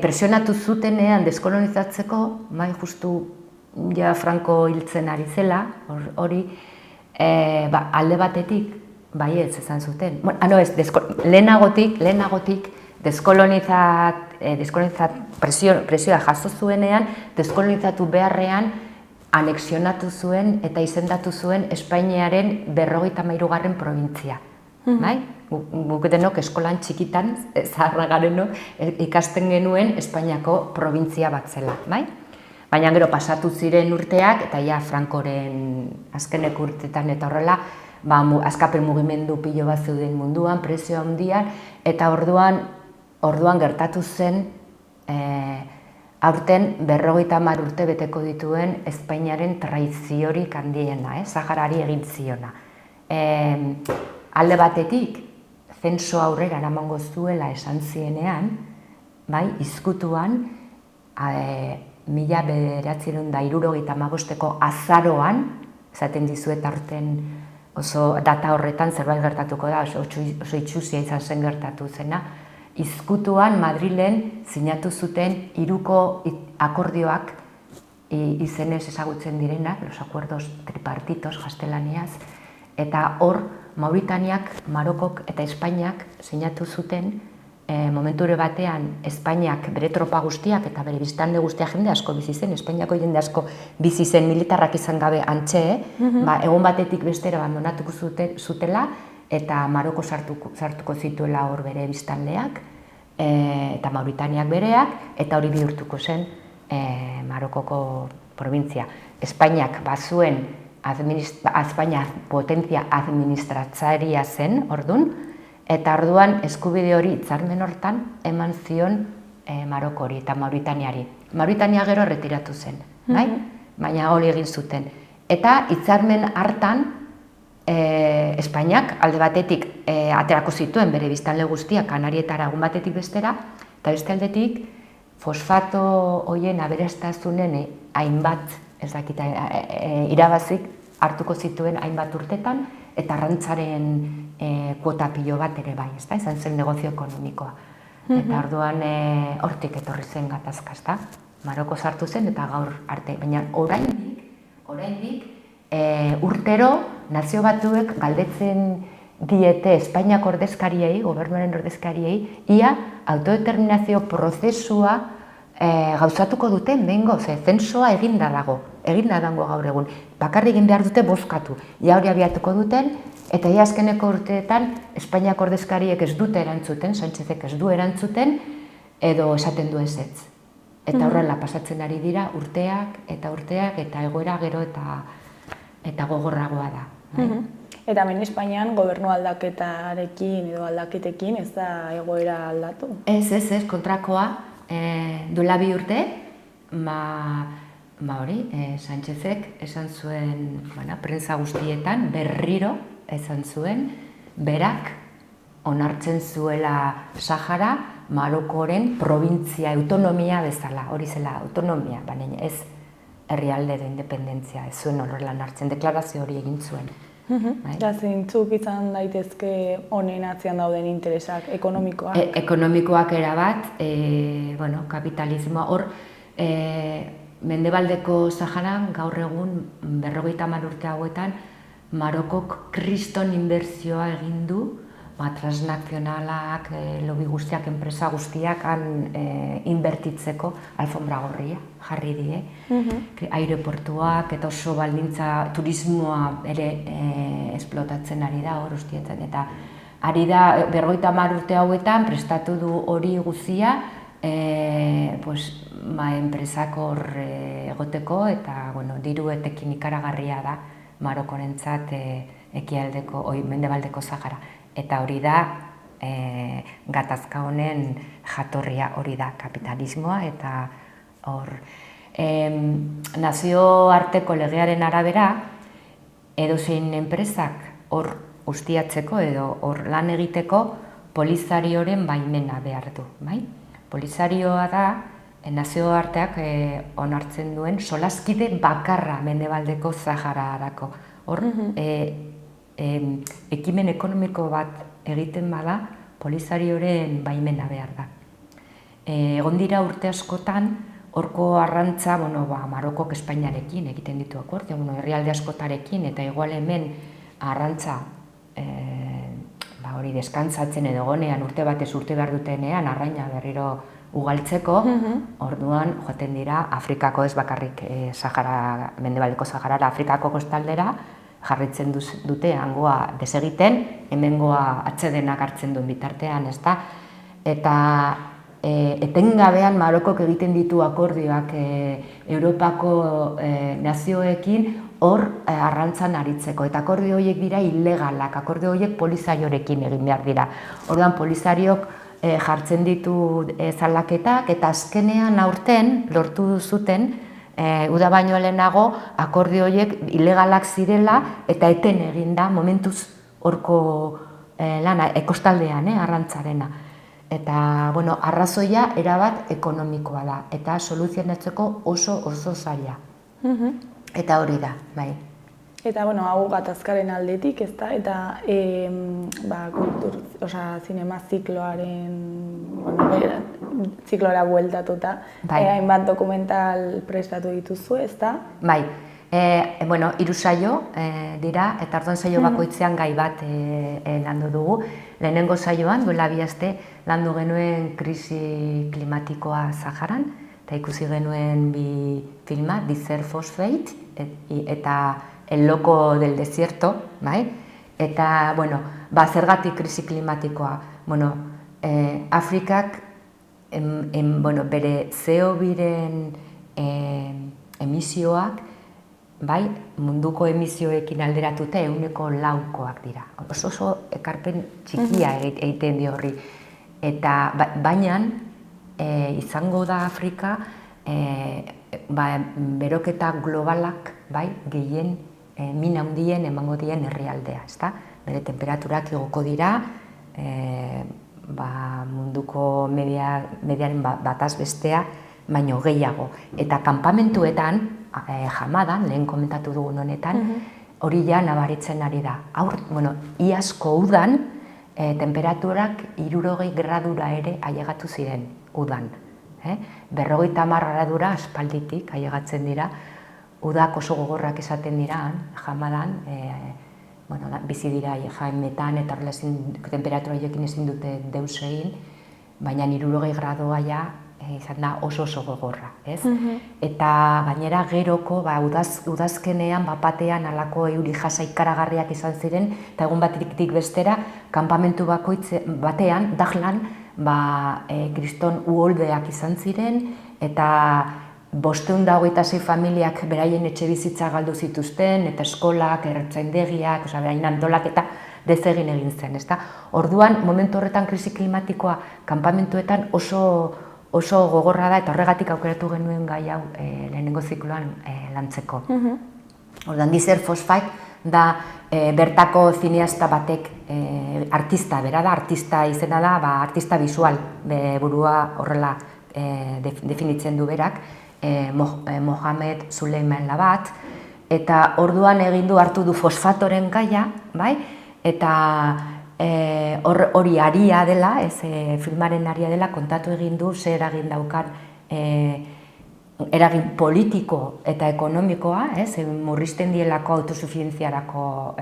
presionatu zutenean deskolonizatzeko, justu Franco hiltzen ari zela, hori alde batetik baietz esan zuten. Lehenagotik presioa jaso zuenean, deskolonizatu beharrean anexionatu zuen eta izendatu zuen Espainiaren 53. provintzia. Guk denok eskolan txikitan, zaharra garenok, ikasten genuen Espainiako provintzia bat zela. Baina gero pasatu ziren urteak, eta ja Francoren azkenek urtetan eta horrela, askapen mugimendu pilo bat zeuden munduan, presio handian, eta orduan gertatu zen aurten 50 urte beteko dituen Espainiaren traiziorik handiena, Saharari egin ziona. Alde batetik, zenso aurrera eramango zuela esan zienean, izkutuan, 1975ko azaroan, esaten dizuet aurten oso data horretan zerbait gertatuko da, oso itxusia izan zen gertatu zena, izkutuan Madrilen sinatu zuten 3 akordioak izenez ezagutzen direnak, los acuerdos tripartitos gaztelaniaz, eta hor Mauritaniak, Marokok eta Espainiak sinatu zuten momenture batean Espainiak bere tropa guztiak eta bere biztanle guztiak jende asko bizi zen, Espainiako jende asko bizi zen militarrak izan gabe antxe, egun batetik bestera abandonatuko zutela eta Maroko sartuko zituela hor bere biztanleak eta Mauritaniak bereak, eta hori bihurtuko zen Marokoko provintzia. Espainiak bazuen Espainia potentzia administratzaria zen, ordun, eta orduan eskubide hori hitzarmen hortan eman zion Marokori eta Mauritaniari. Mauritania gero retiratu zen, bai? Baina hori egin zuten. Eta hitzarmen hartan Espainiak alde batetik aterako zituen bere biztanle guztiak Kanarietara egun batetik bestera, eta beste aldetik fosfato horien aberastasunen hainbat, ez dakit, irabazik hartuko zituen hainbat urtetan, eta arrantzaren kuota pilo bat ere bai, ezta? Izan zen negozio ekonomikoa. Eta orduan hortik etorri zen gatazka, ezta? Maroko sartu zen eta gaur arte, baina oraindik urtero nazio batuek galdetzen diete Espainiako ordezkariei, gobernuaren ordezkariei, ia autodeterminazio prozesua gauzatuko duten behingo, zensoa eginda dago gaur egun. Bakarrik egin behar dute bozkatu, ia hori abiatuko duten, eta ia azkeneko urteetan Espainiako ordezkariek ez dute erantzuten, Sánchezek ez du erantzuten, edo esaten du ezetz. Eta horrela pasatzen ari dira urteak, eta egoera gero eta gogorragoa da. Eta hemen Espainian gobernu aldaketarekin edo aldaketekin ez da egoera aldatu? Ez, kontrakoa. Duela 2 urte, hori, Sánchezek esan zuen, prensa guztietan, berriro esan zuen, berak onartzen zuela Sahara Marokoren probintzia, autonomia bezala, hori zela autonomia, baina ez herrialde edo independentzia, ez zuen horrela hartzen, deklarazio hori egin zuen. Da zeintzuk izan daitezke honen atzean dauden interesak ekonomikoak? Ekonomikoak erabat, kapitalismoa hor, Mendebaldeko Saharan gaur egun 50 urte hauetan Marokok kriston inbertsioa egin du, transnazionalak, lobby guztiak, enpresa guztiak inbertitzeko alfombra gorria jarri die. Aireportuak eta oso baldintza turismoa ere esplotatzen ari da hor ustietzen. Eta ari da 50 urte hauetan prestatu du hori guztia enpresak hor egoteko eta diru etekin ikaragarria da Marokorentzat ekialdeko, Mendebaldeko Sahara. Eta hori da, gatazka honen jatorria hori da kapitalismoa eta hor. Nazioarteko legearen arabera, edozein enpresak hor ustiatzeko edo hor lan egiteko polizarioren baimena behar du. Polizarioa da, nazioarteak onartzen duen solaskide bakarra Mendebaldeko Sahararako. Hor, ekimen ekonomiko bat egiten bada, polizarioren baimena behar da. Egon dira urte askotan, horko arrantza, Marokok Espainiarekin egiten ditu akordioak, herrialde askotarekin, eta igual hemen arrantza hori deskantzatzen edo gonean urte batez urte behar dutenean arraina berriro ugaltzeko, orduan joaten dira Afrikako ez bakarrik Mendebaldeko Saharara, Afrikako kostaldera, jarritzen dute hangoa desegiten, hemengoa atsedenak hartzen duen bitartean, ezta? Eta etengabean Marokok egiten ditu akordioak Europako nazioekin hor arrantzan aritzeko. Eta akordio horiek dira ilegalak, akordio horiek polizariorekin egin behar dira. Orduan polizariok jartzen ditu zalaketak eta azkenean aurten lortu zuten uda baino lehenago akordio horiek ilegalak zirela eta eten eginda momentuz horko lana ekostaldean arrantzarena. Eta, arrazoia erabat ekonomikoa da eta soluzionatzeko oso zaila. Eta hori da, bai. Eta, hau gatazkaren aldetik, ezta? Eta, zinema zikloara bueltatuta, hainbat dokumental prestatu dituzu, ezta? Bai, 3 saio dira, eta orduan saio bakoitzean gai bat landu dugu. Lehenengo saioan, duela 2 aste, landu genuen krisi klimatikoa Saharan, eta ikusi genuen 2 filma, Desert Phosphate eta El Loco del Desierto, bai? Eta, zergatik krisi klimatikoa? Afrikak bere CO2-ren emisioak bai, munduko emisioekin alderatute 4%koak dira. Oso ekarpen txikia egiten dio horri. Eta baina izango da Afrika beroketa globalak gehien min handien emango dien herrialdea, ezta? Bere temperaturak igoko dira, munduko mediaren bataz bestea, baino gehiago. Eta kanpamentuetan, Hamadan, lehen komentatu dugun honetan, hori ja nabaritzen ari da. Iazko udan, temperaturak 60 gradura ere ailegatu ziren udan. 50 gradura aspalditik ailegatzen dira, udak oso gogorrak esaten dira, Hamadan, bizi dira jaimetan eta temperatura jokin ezin dute deus egin, baina 60 gradua ja izan da oso gogorra, ez? Eta gainera geroko, udazkenean, batean alako euri jasa ikaragarriak izan ziren, eta egun batetik bestera, kanpamentu batean, Dahlan, kriston uholdeak izan ziren, eta 526 familiak beraien etxe bizitza galdu zituzten, eta eskolak, ertzaindegiak, beraien antolaketa dezegin egin zen, ezta? Orduan, momentu horretan krisi klimatikoa kanpamentuetan oso gogorra da, eta horregatik aukeratu genuen gai hau lehenengo zikloan lantzeko. Orduan, Desert Phosphate da bertako zineasta batek, artista, bera da, artista izena da, artista visual, burua horrela definitzen du berak, Mohamed Suleiman Labat, eta orduan hartu du fosfatoren gaia, eta hori aria dela, filmaren aria dela, kontatu egin du ze eragin daukan eragin politiko eta ekonomikoa, murrizten dielako autosufizientziarako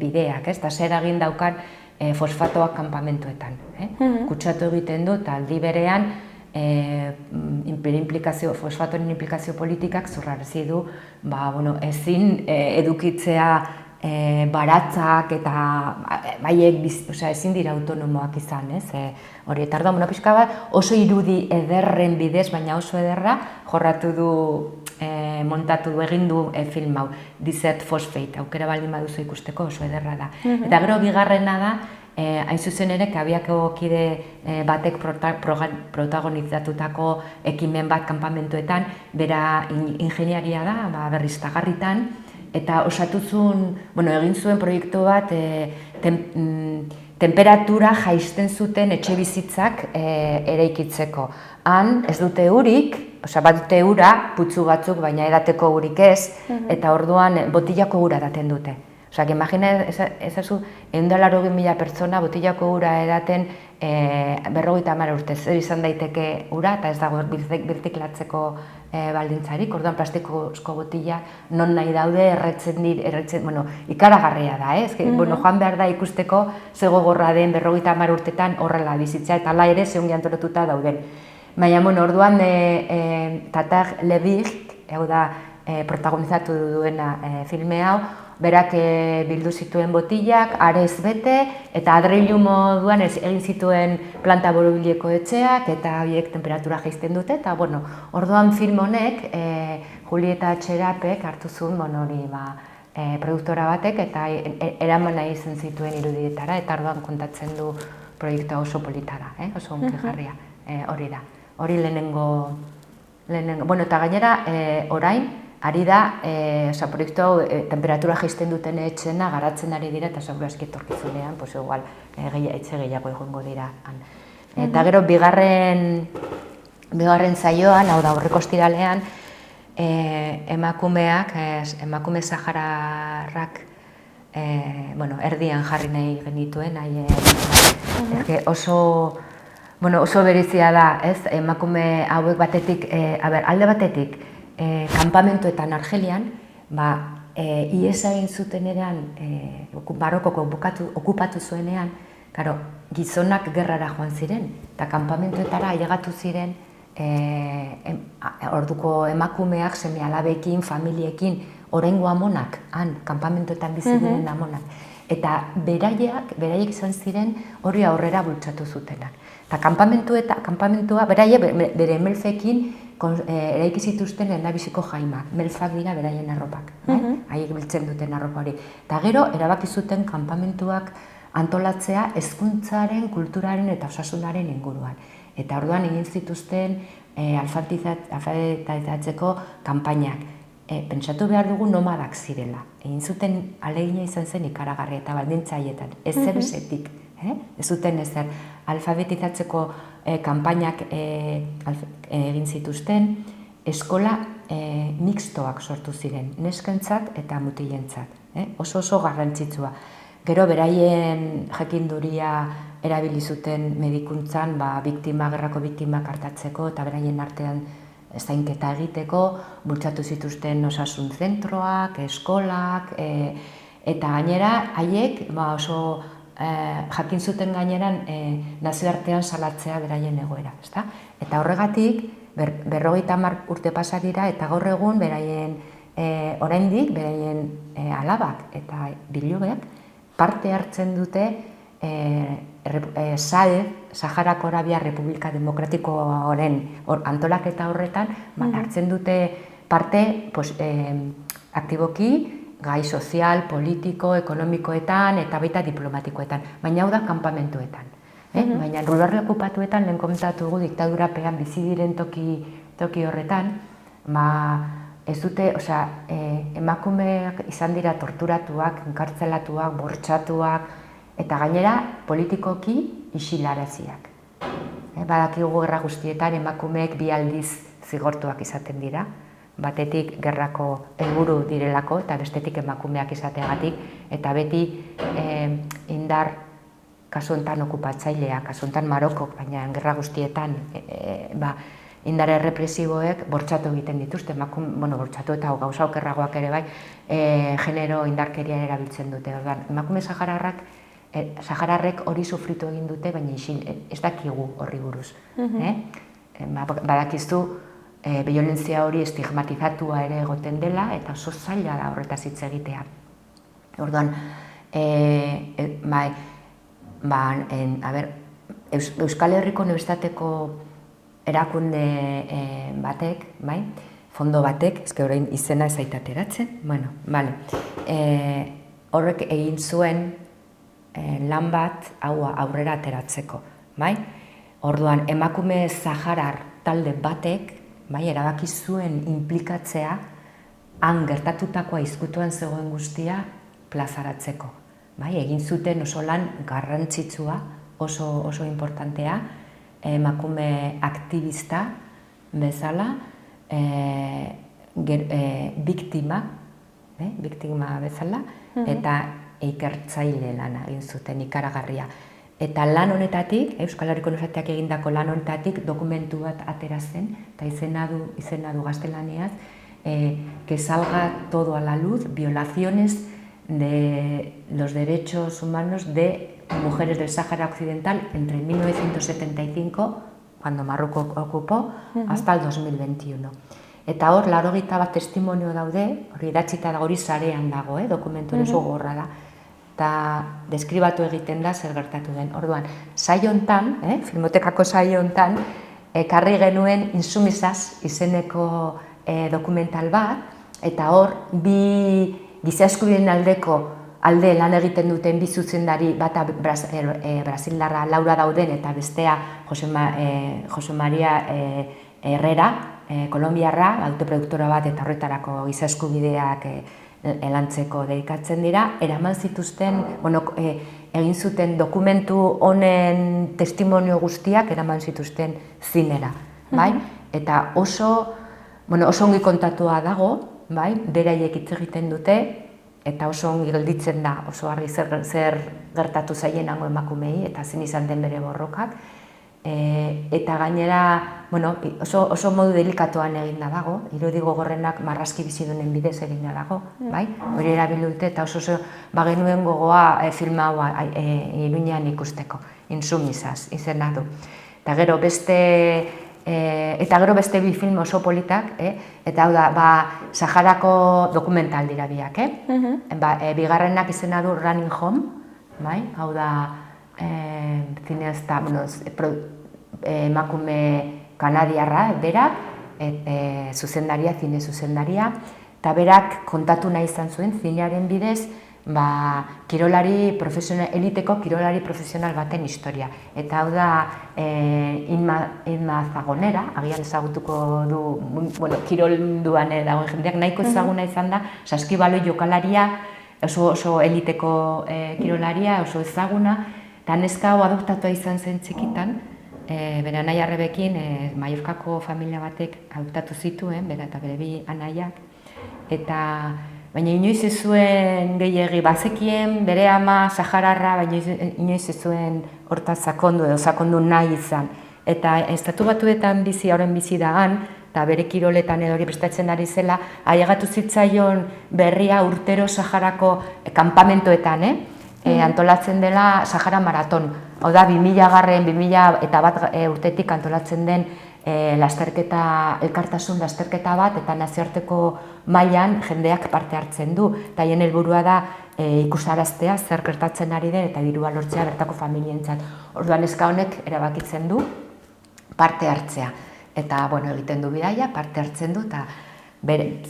bideak, eta ze eragin daukan fosfatoak kanpamentuetan. Kutsatu egiten du, eta aldi berean fosfatoren implikazio politikak zurrarazi du ezin edukitzea baratzak eta ezin dira autonomoak izan, hori, eta orduan, pixka bat oso irudi ederren bidez, baina oso ederra jorratu du, montatu du, egin du film hau, Desert Phosphate, aukera baldin baduzu ikusteko oso ederra da. Eta gero bigarrena da, hain zuzen ere, Kabiako kide batek protagonizatutako ekimen bat kanpamentuetan, bera ingeniaria da, berriztagarritan, eta egin zuen proiektu bat temperatura jaisten zuten etxe bizitzak eraikitzeko. Han ez dute urik, badute ura, putzu batzuk, baina edateko urik ez, eta orduan botillako ura daten dute. Imagina ezazu, 180.000 pertsona botillako ura edaten 50 urte, zer izan daiteke ura, eta ez dago birziklatzeko baldintzarik, orduan plastikozko botila non nahi daude, erretzen, ikaragarria da, joan behar da ikusteko ze gogorra den 50 urtetan horrela bizitza, eta ala ere zehungi antolatuta dauden. Baina, orduan Tatar Levig, hau da protagonizatu duena filme hau, berak bildu zituen botillak, arez bete, eta adreilu moduan egin zituen planta borobileko etxeak, eta horiek temperatura jaisten dute, eta orduan film honek, Julieta Txerapek hartu zuen produktora batek, eta eraman nahi izan zituen irudietara, eta orduan kontatzen du proiektua oso polita da, oso onkigarria, hori da. Hori lehenengo, eta gainera, orain, ari da, proiektu hau temperatura jaisten duten etxena garatzen ari dira, eta segurazki etorkizunean, igual, etxe gehiago egongo dira. Eta gero, bigarren saioan, hau da, aurreko ostiralean, emakume sahararrak, erdian jarri nahi genituen, oso berezia da, emakume hauek batetik, alde batetik, kanpamentuetan Argelian, iesa egin zutenean, Marokoko okupatu zuenean, gizonak gerrara joan ziren, eta kanpamentuetara ailegatu ziren orduko emakumeak, seme-alabekin, familiekin, oraingo amonak, kanpamentuetan bizi diren amonak. Eta beraiek izan ziren hori aurrera bultzatu zutenak. Eta kanpamentua, beraiek bere emelfekin eraiki zituzten lehendabiziko jaimak, melfak dira beraien arropak, haiek biltzen duten arropa hori. Eta gero, erabaki zuten kanpamentuak antolatzea hezkuntzaren, kulturaren eta osasunaren inguruan. Eta orduan egin zituzten alfabetizatzeko kanpainak. Pentsatu behar dugu nomadak zirela. Egin zuten ahalegina izan zen ikaragarri eta baldintzaietan, ezer ezetik. Ez zuten ezer alfabetizatzeko kanpainak egin zituzten, eskola mixtoak sortu ziren, neskentzat eta mutilentzat. Oso garrantzitsua. Gero beraien jakinduria erabili zuten medikuntzan gerrako biktimak artatzeko eta beraien artean zainketa egiteko, bultzatu zituzten osasun zentroak, eskolak, eta gainera haiek oso jakin zuten gaineran nazioartean salatzea beraien egoera. Eta horregatik, 50 urte pasa dira eta gaur egun beraien oraindik beraien alabak eta bilobek parte hartzen dute SADC, Saharako Arabia Republika Demokratikoaren antolaketa horretan, hartzen dute parte aktiboki gai sozial, politiko, ekonomikoetan eta baita diplomatikoetan, baina hau da kanpamentuetan. Baina lurralde okupatuetan lehen komentatu dugu diktadurapean bizi diren toki horretan, ez dute, emakumeak izan dira torturatuak, enkartzelatuak, bortxatuak, eta gainera politikoki isilaraziak. Badakigu gerra guztietan emakumeek 2 aldiz zigortuak izaten dira, batetik gerrako helburu direlako eta bestetik emakumeak izateagatik, eta beti indar kasu honetan okupatzailea, kasu honetan Marokok, baina gerra guztietan indar errepresiboek bortxatu egiten dituzte, bortxatu eta gauza okerragoak ere bai, genero indarkeria erabiltzen dute. Emakume sahararrek hori sufritu egin dute, baina ez dakigu horri buruz. Badakizu, biolentzia hori estigmatizatua ere egoten dela, eta oso zaila da horretaz hitz egitea. Orduan, Euskal Herriko Unibertsitateko erakunde batek, fondo batek, ezke orain izena ez aitateratzen, horrek egin zuen lan bat aurrera ateratzeko. Orduan, emakume saharar talde batek erabaki zuen inplikatzea han gertatutakoa izkutuan zegoen guztia plazaratzeko. Egin zuten oso lan garrantzitsua, oso importantea, emakume aktivista bezala, biktima bezala, eta ikertzaile lana egin zuten ikaragarria. Eta lan honetatik, Euskal Herriko Unibertsitateak egindako lan honetatik dokumentu bat atera zen, eta izena du gaztelaniaz, que salga todo a la luz, violaciones de los derechos humanos de mujeres del Sáhara Occidental entre 1975, cuando Marruecos ocupó, hasta el 2021. Eta hor, 81 testimonio daude, hori idatzita da, hori sarean dago, dokumentu oso gogorra da, eta deskribatu egiten da zer gertatu den. Orduan, saio hontan, Filmotekako saio hontan, ekarri genuen Insumisaz izeneko dokumental bat, eta hor, bi giza eskubideen alde lan egiten duten bi zuzendari, bata brasildarra Laura Dauden eta bestea Jose Maria Herrera, kolombiarra, autoproduktora bat eta horretarako giza eskubideak lantzeko dedikatzen dira, eraman zituzten, egin zuten dokumentu honen testimonio guztiak eraman zituzten zinera. Eta oso ongi kontatua dago, beraiek hitz egiten dute, eta oso ongi gelditzen da, oso argi zer gertatu zaien hango emakumei, eta zen izan den bere borrokak. Eta gainera, oso modu delikatuan eginda dago, irudi gogorrenak marrazki bizidunen bidez eginda dago, hori erabildu dute, eta oso bagenuen gogoa filma hau Iruñean ikusteko, Insumisaz izena du. Eta gero beste bi film oso politak, eta hau da, Saharako dokumental dira biak, bigarrenak izena du Running Home, hau da, zineazta, emakume kanadiarra, bera, zuzendaria, zine zuzendaria, eta berak kontatu nahi izan zuen zinearen bidez, kirolari profesional, eliteko kirolari profesional baten historia. Eta hau da Inma Zagonera, agian ezagutuko du, kirolduan dagoen jendeak, nahiko ezaguna izan da, saskibaloi jokalaria, oso eliteko kirolaria, oso ezaguna, eta neska hau adoptatua izan zen txikitan, bere anai arrebekin, Mallorcako familia batek adoptatu zituen, bera eta bere bi anaiak, eta baina inoiz ez zuen gehiegi bazekien, bere ama sahararra, baina inoiz ez zuen hortaz sakondu nahi izan. Eta Estatu Batuetan horren bizi dagan, eta bere kiroletan edo hori prestatzen ari zela, ailegatu zitzaion berria urtero Saharako kanpamentoetan, antolatzen dela Sahara Maraton. Hau da, 2001 urtetik antolatzen den elkartasun lasterketa bat, eta nazioarteko mailan jendeak parte hartzen du. Eta hien helburua da ikusaraztea zer gertatzen ari den eta dirua lortzea bertako familientzat. Orduan neska honek erabakitzen du parte hartzea. Eta egiten du bidaia, parte hartzen du, eta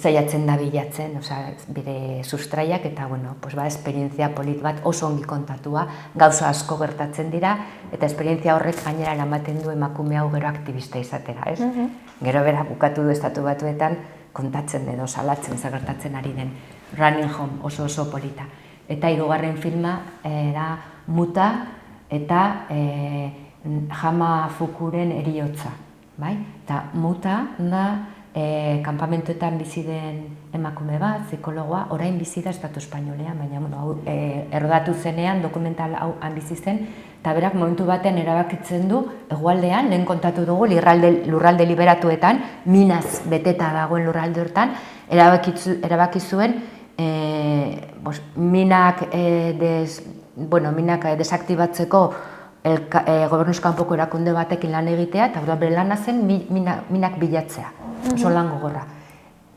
zaiatzen da bilatzen, bere sustraiak, eta esperientzia polit bat oso ongi kontatua, gauza asko gertatzen dira, eta esperientzia horrek gainera eramaten du emakume hau gero aktivista izatera, ez? Gero bera bukatu du Estatu Batuetan kontatzen edo salatzen zer gertatzen ari den. Running Home, oso polita. Eta hirugarren filma da Muta eta Hama Fukuren heriotza. Eta Muta da kanpamentuetan bizi den emakume bat, psikologoa, orain bizi da Estatu Espainolean, baina errodatu zenean, dokumental hau bizi zen, eta berak momentu baten erabakitzen du, hegoaldean, lehen kontatu dugu, lurralde liberatuetan, minaz beteta dagoen lurralde hortan, erabaki zuen minak desaktibatzeko gobernuz kanpoko erakunde batekin lan egitea, eta bere lana zen minak bilatzea. Oso lan gogorra.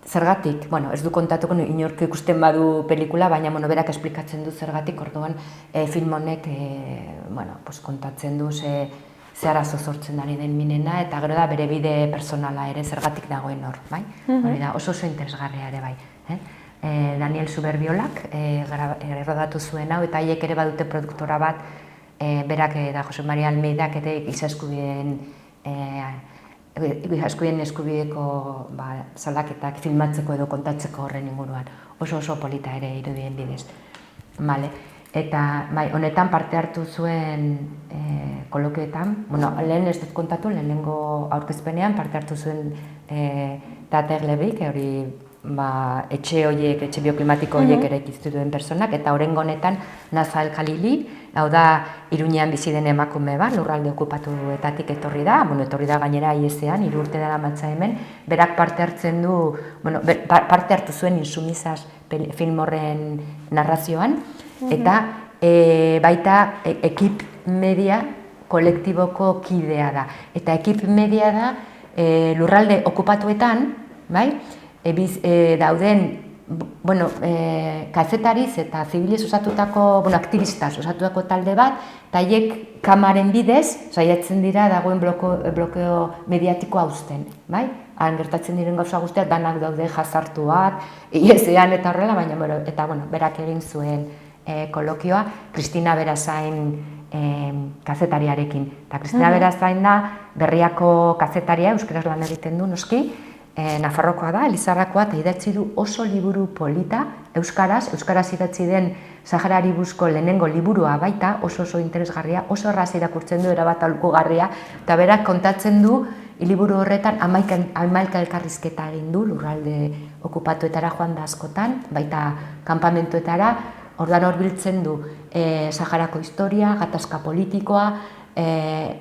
Zergatik, ez du kontatuko inork ikusten badu pelikula, baina berak esplikatzen du zergatik, orduan film honek kontatzen du ze arazo sortzen ari den minena, eta gero da bere bide personala ere zergatik dagoen hor, bai? Hori da, oso interesgarria ere bai. Daniel Suberbiolak errodatu zuen hau, eta haiek ere badute produktora bat, berak da Jose Maria Almeidak ere giza eskubideko salaketak filmatzeko edo kontatzeko horren inguruan. Oso polita ere irudien bidez. Eta honetan parte hartu zuen kolokioetan, lehen ez dut kontatu, lehenengo aurkezpenean parte hartu zuen Tater Lebrik, hori etxe bioklimatiko horiek ere ikiztu duen personak, eta horrengo honetan Naza El Khalili, hau da Iruñean bizi den emakume bat, lurralde okupatuetatik etorri da gainera IESean, 3 urte dara matza hemen, berak parte hartu zuen Insumizaz film horren narrazioan, eta baita Ekip Media kolektiboko kidea da. Eta Ekip Media da lurralde okupatuetan, dauden kazetariz eta zibiliz osatutako, aktivistaz osatutako talde bat, eta haiek kamaren bidez saiatzen dira dagoen blokeo mediatikoa uzten. Han gertatzen diren gauza guztiak danak daude jazartuak, IESean eta horrela, eta berak egin zuen kolokioa Kristina Berazain kazetariarekin. Eta Kristina Berazain da Berriako kazetaria, euskaraz lan egiten du noski, Nafarrokoa da, Elizarrakoa, eta idatzi du oso liburu polita, euskaraz idatzi den Saharari buruzko lehenengo liburua baita, oso interesgarria, oso erraz irakurtzen du erabat aholkugarria, eta berak kontatzen du, liburu horretan 11 elkarrizketa egin du, lurralde okupatuetara joan da askotan, baita kanpamentuetara, ordan hor biltzen du Saharako historia, gatazka politikoa,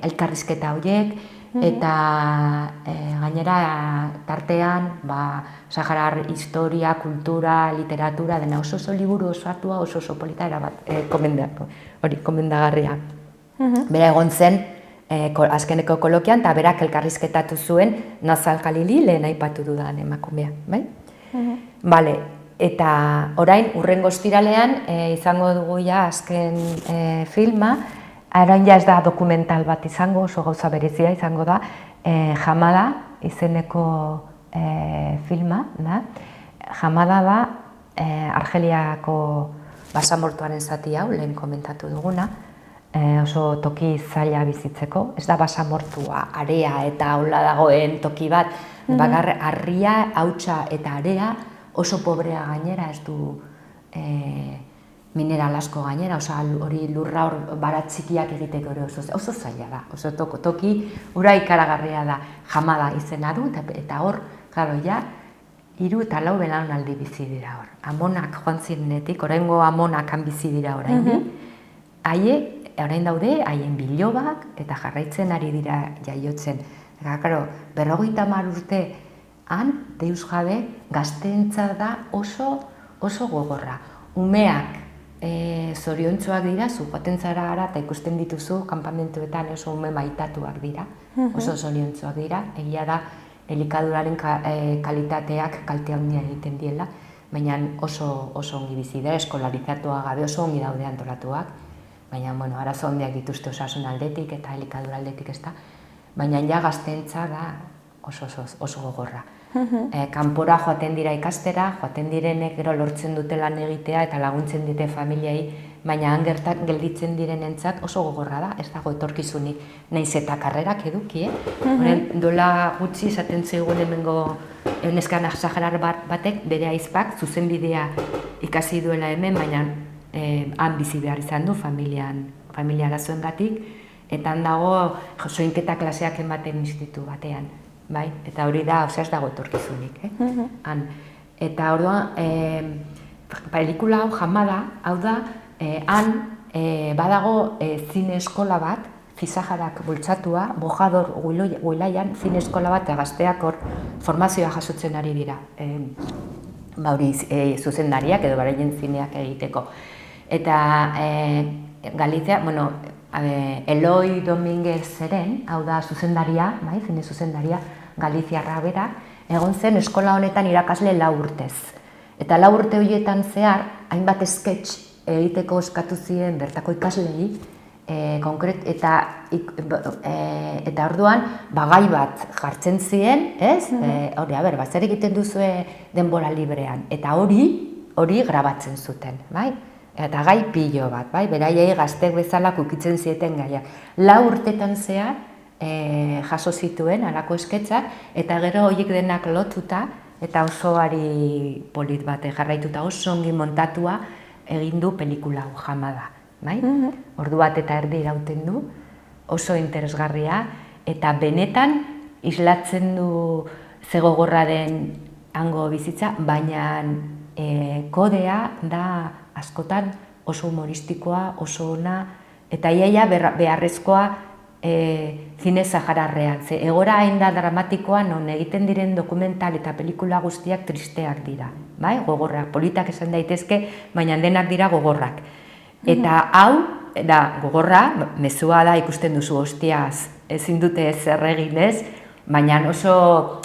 elkarrizketa horiek, eta gainera tartean Saharar historia, kultura, literatura, dena oso liburu osatua, oso polita erabat komendagarria. Bera egon zen azkeneko kolokian, eta berak elkarrizketatu zuen Naza El Khalili, lehen aipatu dudan emakumea. Eta orain, urrengo ostiralean izango dugu azken filma, orain ez da dokumental bat izango, oso gauza berezia izango da, Hamada, izeneko filma, da. Hamada da Argeliako basamortuaren zati hau, lehen komentatu duguna, oso toki zaila bizitzeko, ez da basamortua, area eta aula dagoen toki bat, harria, hautsa eta area oso pobrea gainera, ez du mineral asko gainera, hori lurra hor baratzikiak egiteko oso zaila da, oso toki ura ikaragarria da, Hamada izena du, eta hor, claro, ja, 3 eta 4 belaunaldi bizi dira hor. Amonak joan zirenetik, oraingo amonak han bizi dira oraindik. Haiek, orain daude, haien bilobak eta jarraitzen ari dira jaiotzen. Claro, 50 urte han, deus jabe, gazteentzat da oso gogorra. Umeak zoriontsuak dira, zu joaten zara gara eta ikusten dituzu, kanpamentuetan oso ume maitatuak dira, oso zoriontsuak dira, egia da, elikaduraren kalitateak kalte handia egiten diela, baina oso ongi bizi da, eskolarizatua gabe oso ongi daude antolatuak, baina, arazo handiak dituzte osasun aldetik eta elikadura aldetik ez da, baina ja gazteentza da oso gogorra. Kanpora joaten dira ikastera, joaten direnek gero lortzen dute lan egitea eta laguntzen dute familiai, baina han gelditzen direnentzat oso gogorra da, ez dago etorkizunik, nahiz eta karrerak eduki, Dola gutxi esaten zaigun hemengo neskan saharar batek bere ahizpak zuzenbidea ikasi duela hemen, baina han bizi behar izan du familia arazoengatik, eta han dago soinketa klaseak ematen institutu batean. Bai, eta hori da, ez dago etorkizunik, Eta orduan, pelikula hau Hamada, hau da, han badago zine eskola bat, Fisajarak bultzatua, Bojador Huilaian, zine eskola bat, eta gazteak hor formazioa jasotzen ari dira. Hori zuzendariak edo beraien zineak egiteko. Eta Galizia, Eloi Dominguezeren, hau da zuzendaria, zine zuzendaria, Galiziarra bera, egon zen eskola honetan irakasle 4 urtez. Eta 4 urte horietan zehar, hainbat sketch egiteko eskatu ziren bertako ikaslei, eta orduan, gai bat jartzen ziren, ez? Hori, zer egiten duzue denbora librean, eta hori grabatzen zuten, bai? Eta gai pilo bat, bai? Beraiei gaztek bezala kukitzen zieten gaiak. 4 urtetan zehar jaso zituen halako esketzak, eta gero horiek denak lotuta, eta osoari polit bat jarraituta oso ongi montatua egin du pelikula hau Hamada, bai? Ordu bat eta erdi irauten du, oso interesgarria, eta benetan islatzen du ze gogorra den hango bizitza, baina kodea da askotan oso humoristikoa, oso ona, eta iaia beharrezkoa zine sahararrean. Egora hain da dramatikoa non egiten diren dokumental eta pelikula guztiak tristeak dira. Gogorrak, politak esan daitezke, baina denak dira gogorrak. Eta hau, gogorra, mezua da ikusten duzu hostiaz, ezin dute zer egin ez, baina oso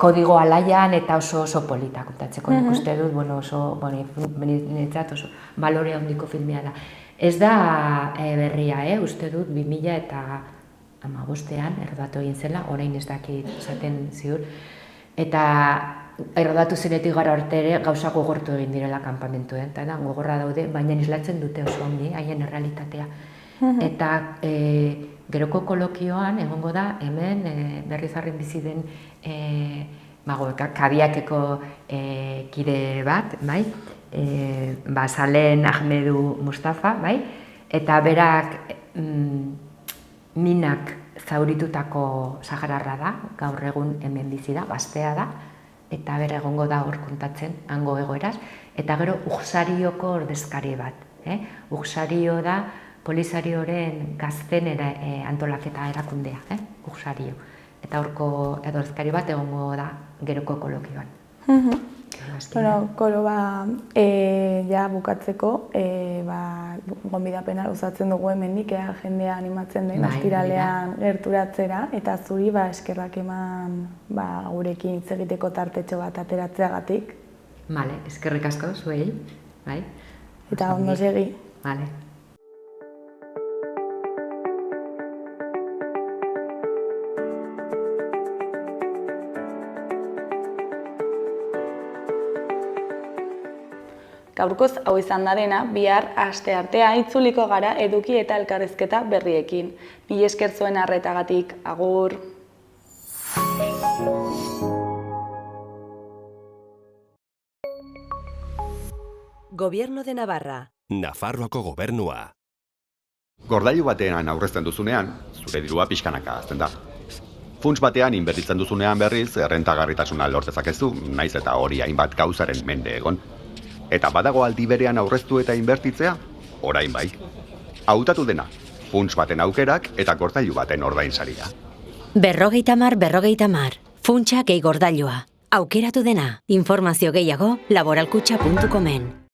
kodigo alaian eta oso politak kontatzeko. Nik uste dut, oso balore handiko filmea da. Ez da berria, uste dut 2015ean errodatu egin zela, orain ez dakit esaten ziur. Eta errodatu zinetik gara arte ere gauzak gogortu egin direla kanpamentuan, eta gogorra daude, baina islatzen dute oso ongi, haien errealitatea. Eta geroko kolokioan egongo da hemen Berrizarren bizi den Kabiakeko kide bat, bai? Salen Ahmedu Mustafa, bai? Eta berak minak zauritutako sahararra da, gaur egun hemen bizi da, gaztea da, eta bera egongo da hor kontatzen, hango egoeraz, eta gero Uxarioko ordezkari bat. Uxario da Polisarioren gazten antolaketa erakundea, Uxario. Eta horko ordezkari bat egongo da geroko kolokioan. Koro, ja bukatzeko, gonbidapena luzatzen dugu hemendik, jendea animatzen den ostiralean gerturatzera, eta zuri eskerrak eman gurekin hitz egiteko tartetxo bat ateratzeagatik. Bale, eskerrik asko zuei, bai. Eta ondo segi. Bale. Gaurkoz hau izan da dena, bihar asteartea itzuliko gara eduki eta elkarrizketa berriekin. Mila esker zuen arretagatik, agur! Gobierno de Navarra. Nafarroako gobernua. Gordailu batean aurrezten duzunean, zure dirua pixkanaka hazten da. Funts batean inbertitzen duzunean berriz, errentagarritasuna lortezakezu, naiz eta hori hainbat gauzaren mende egon. Eta badago aldi berean aurreztu eta inbertitzea, orain bai. Hautatu dena, funts baten aukerak eta gordailu baten ordainsaria. 50-50, funtsa gehi gordailua. Aukeratu dena, informazio gehiago laboralkutxa.comen.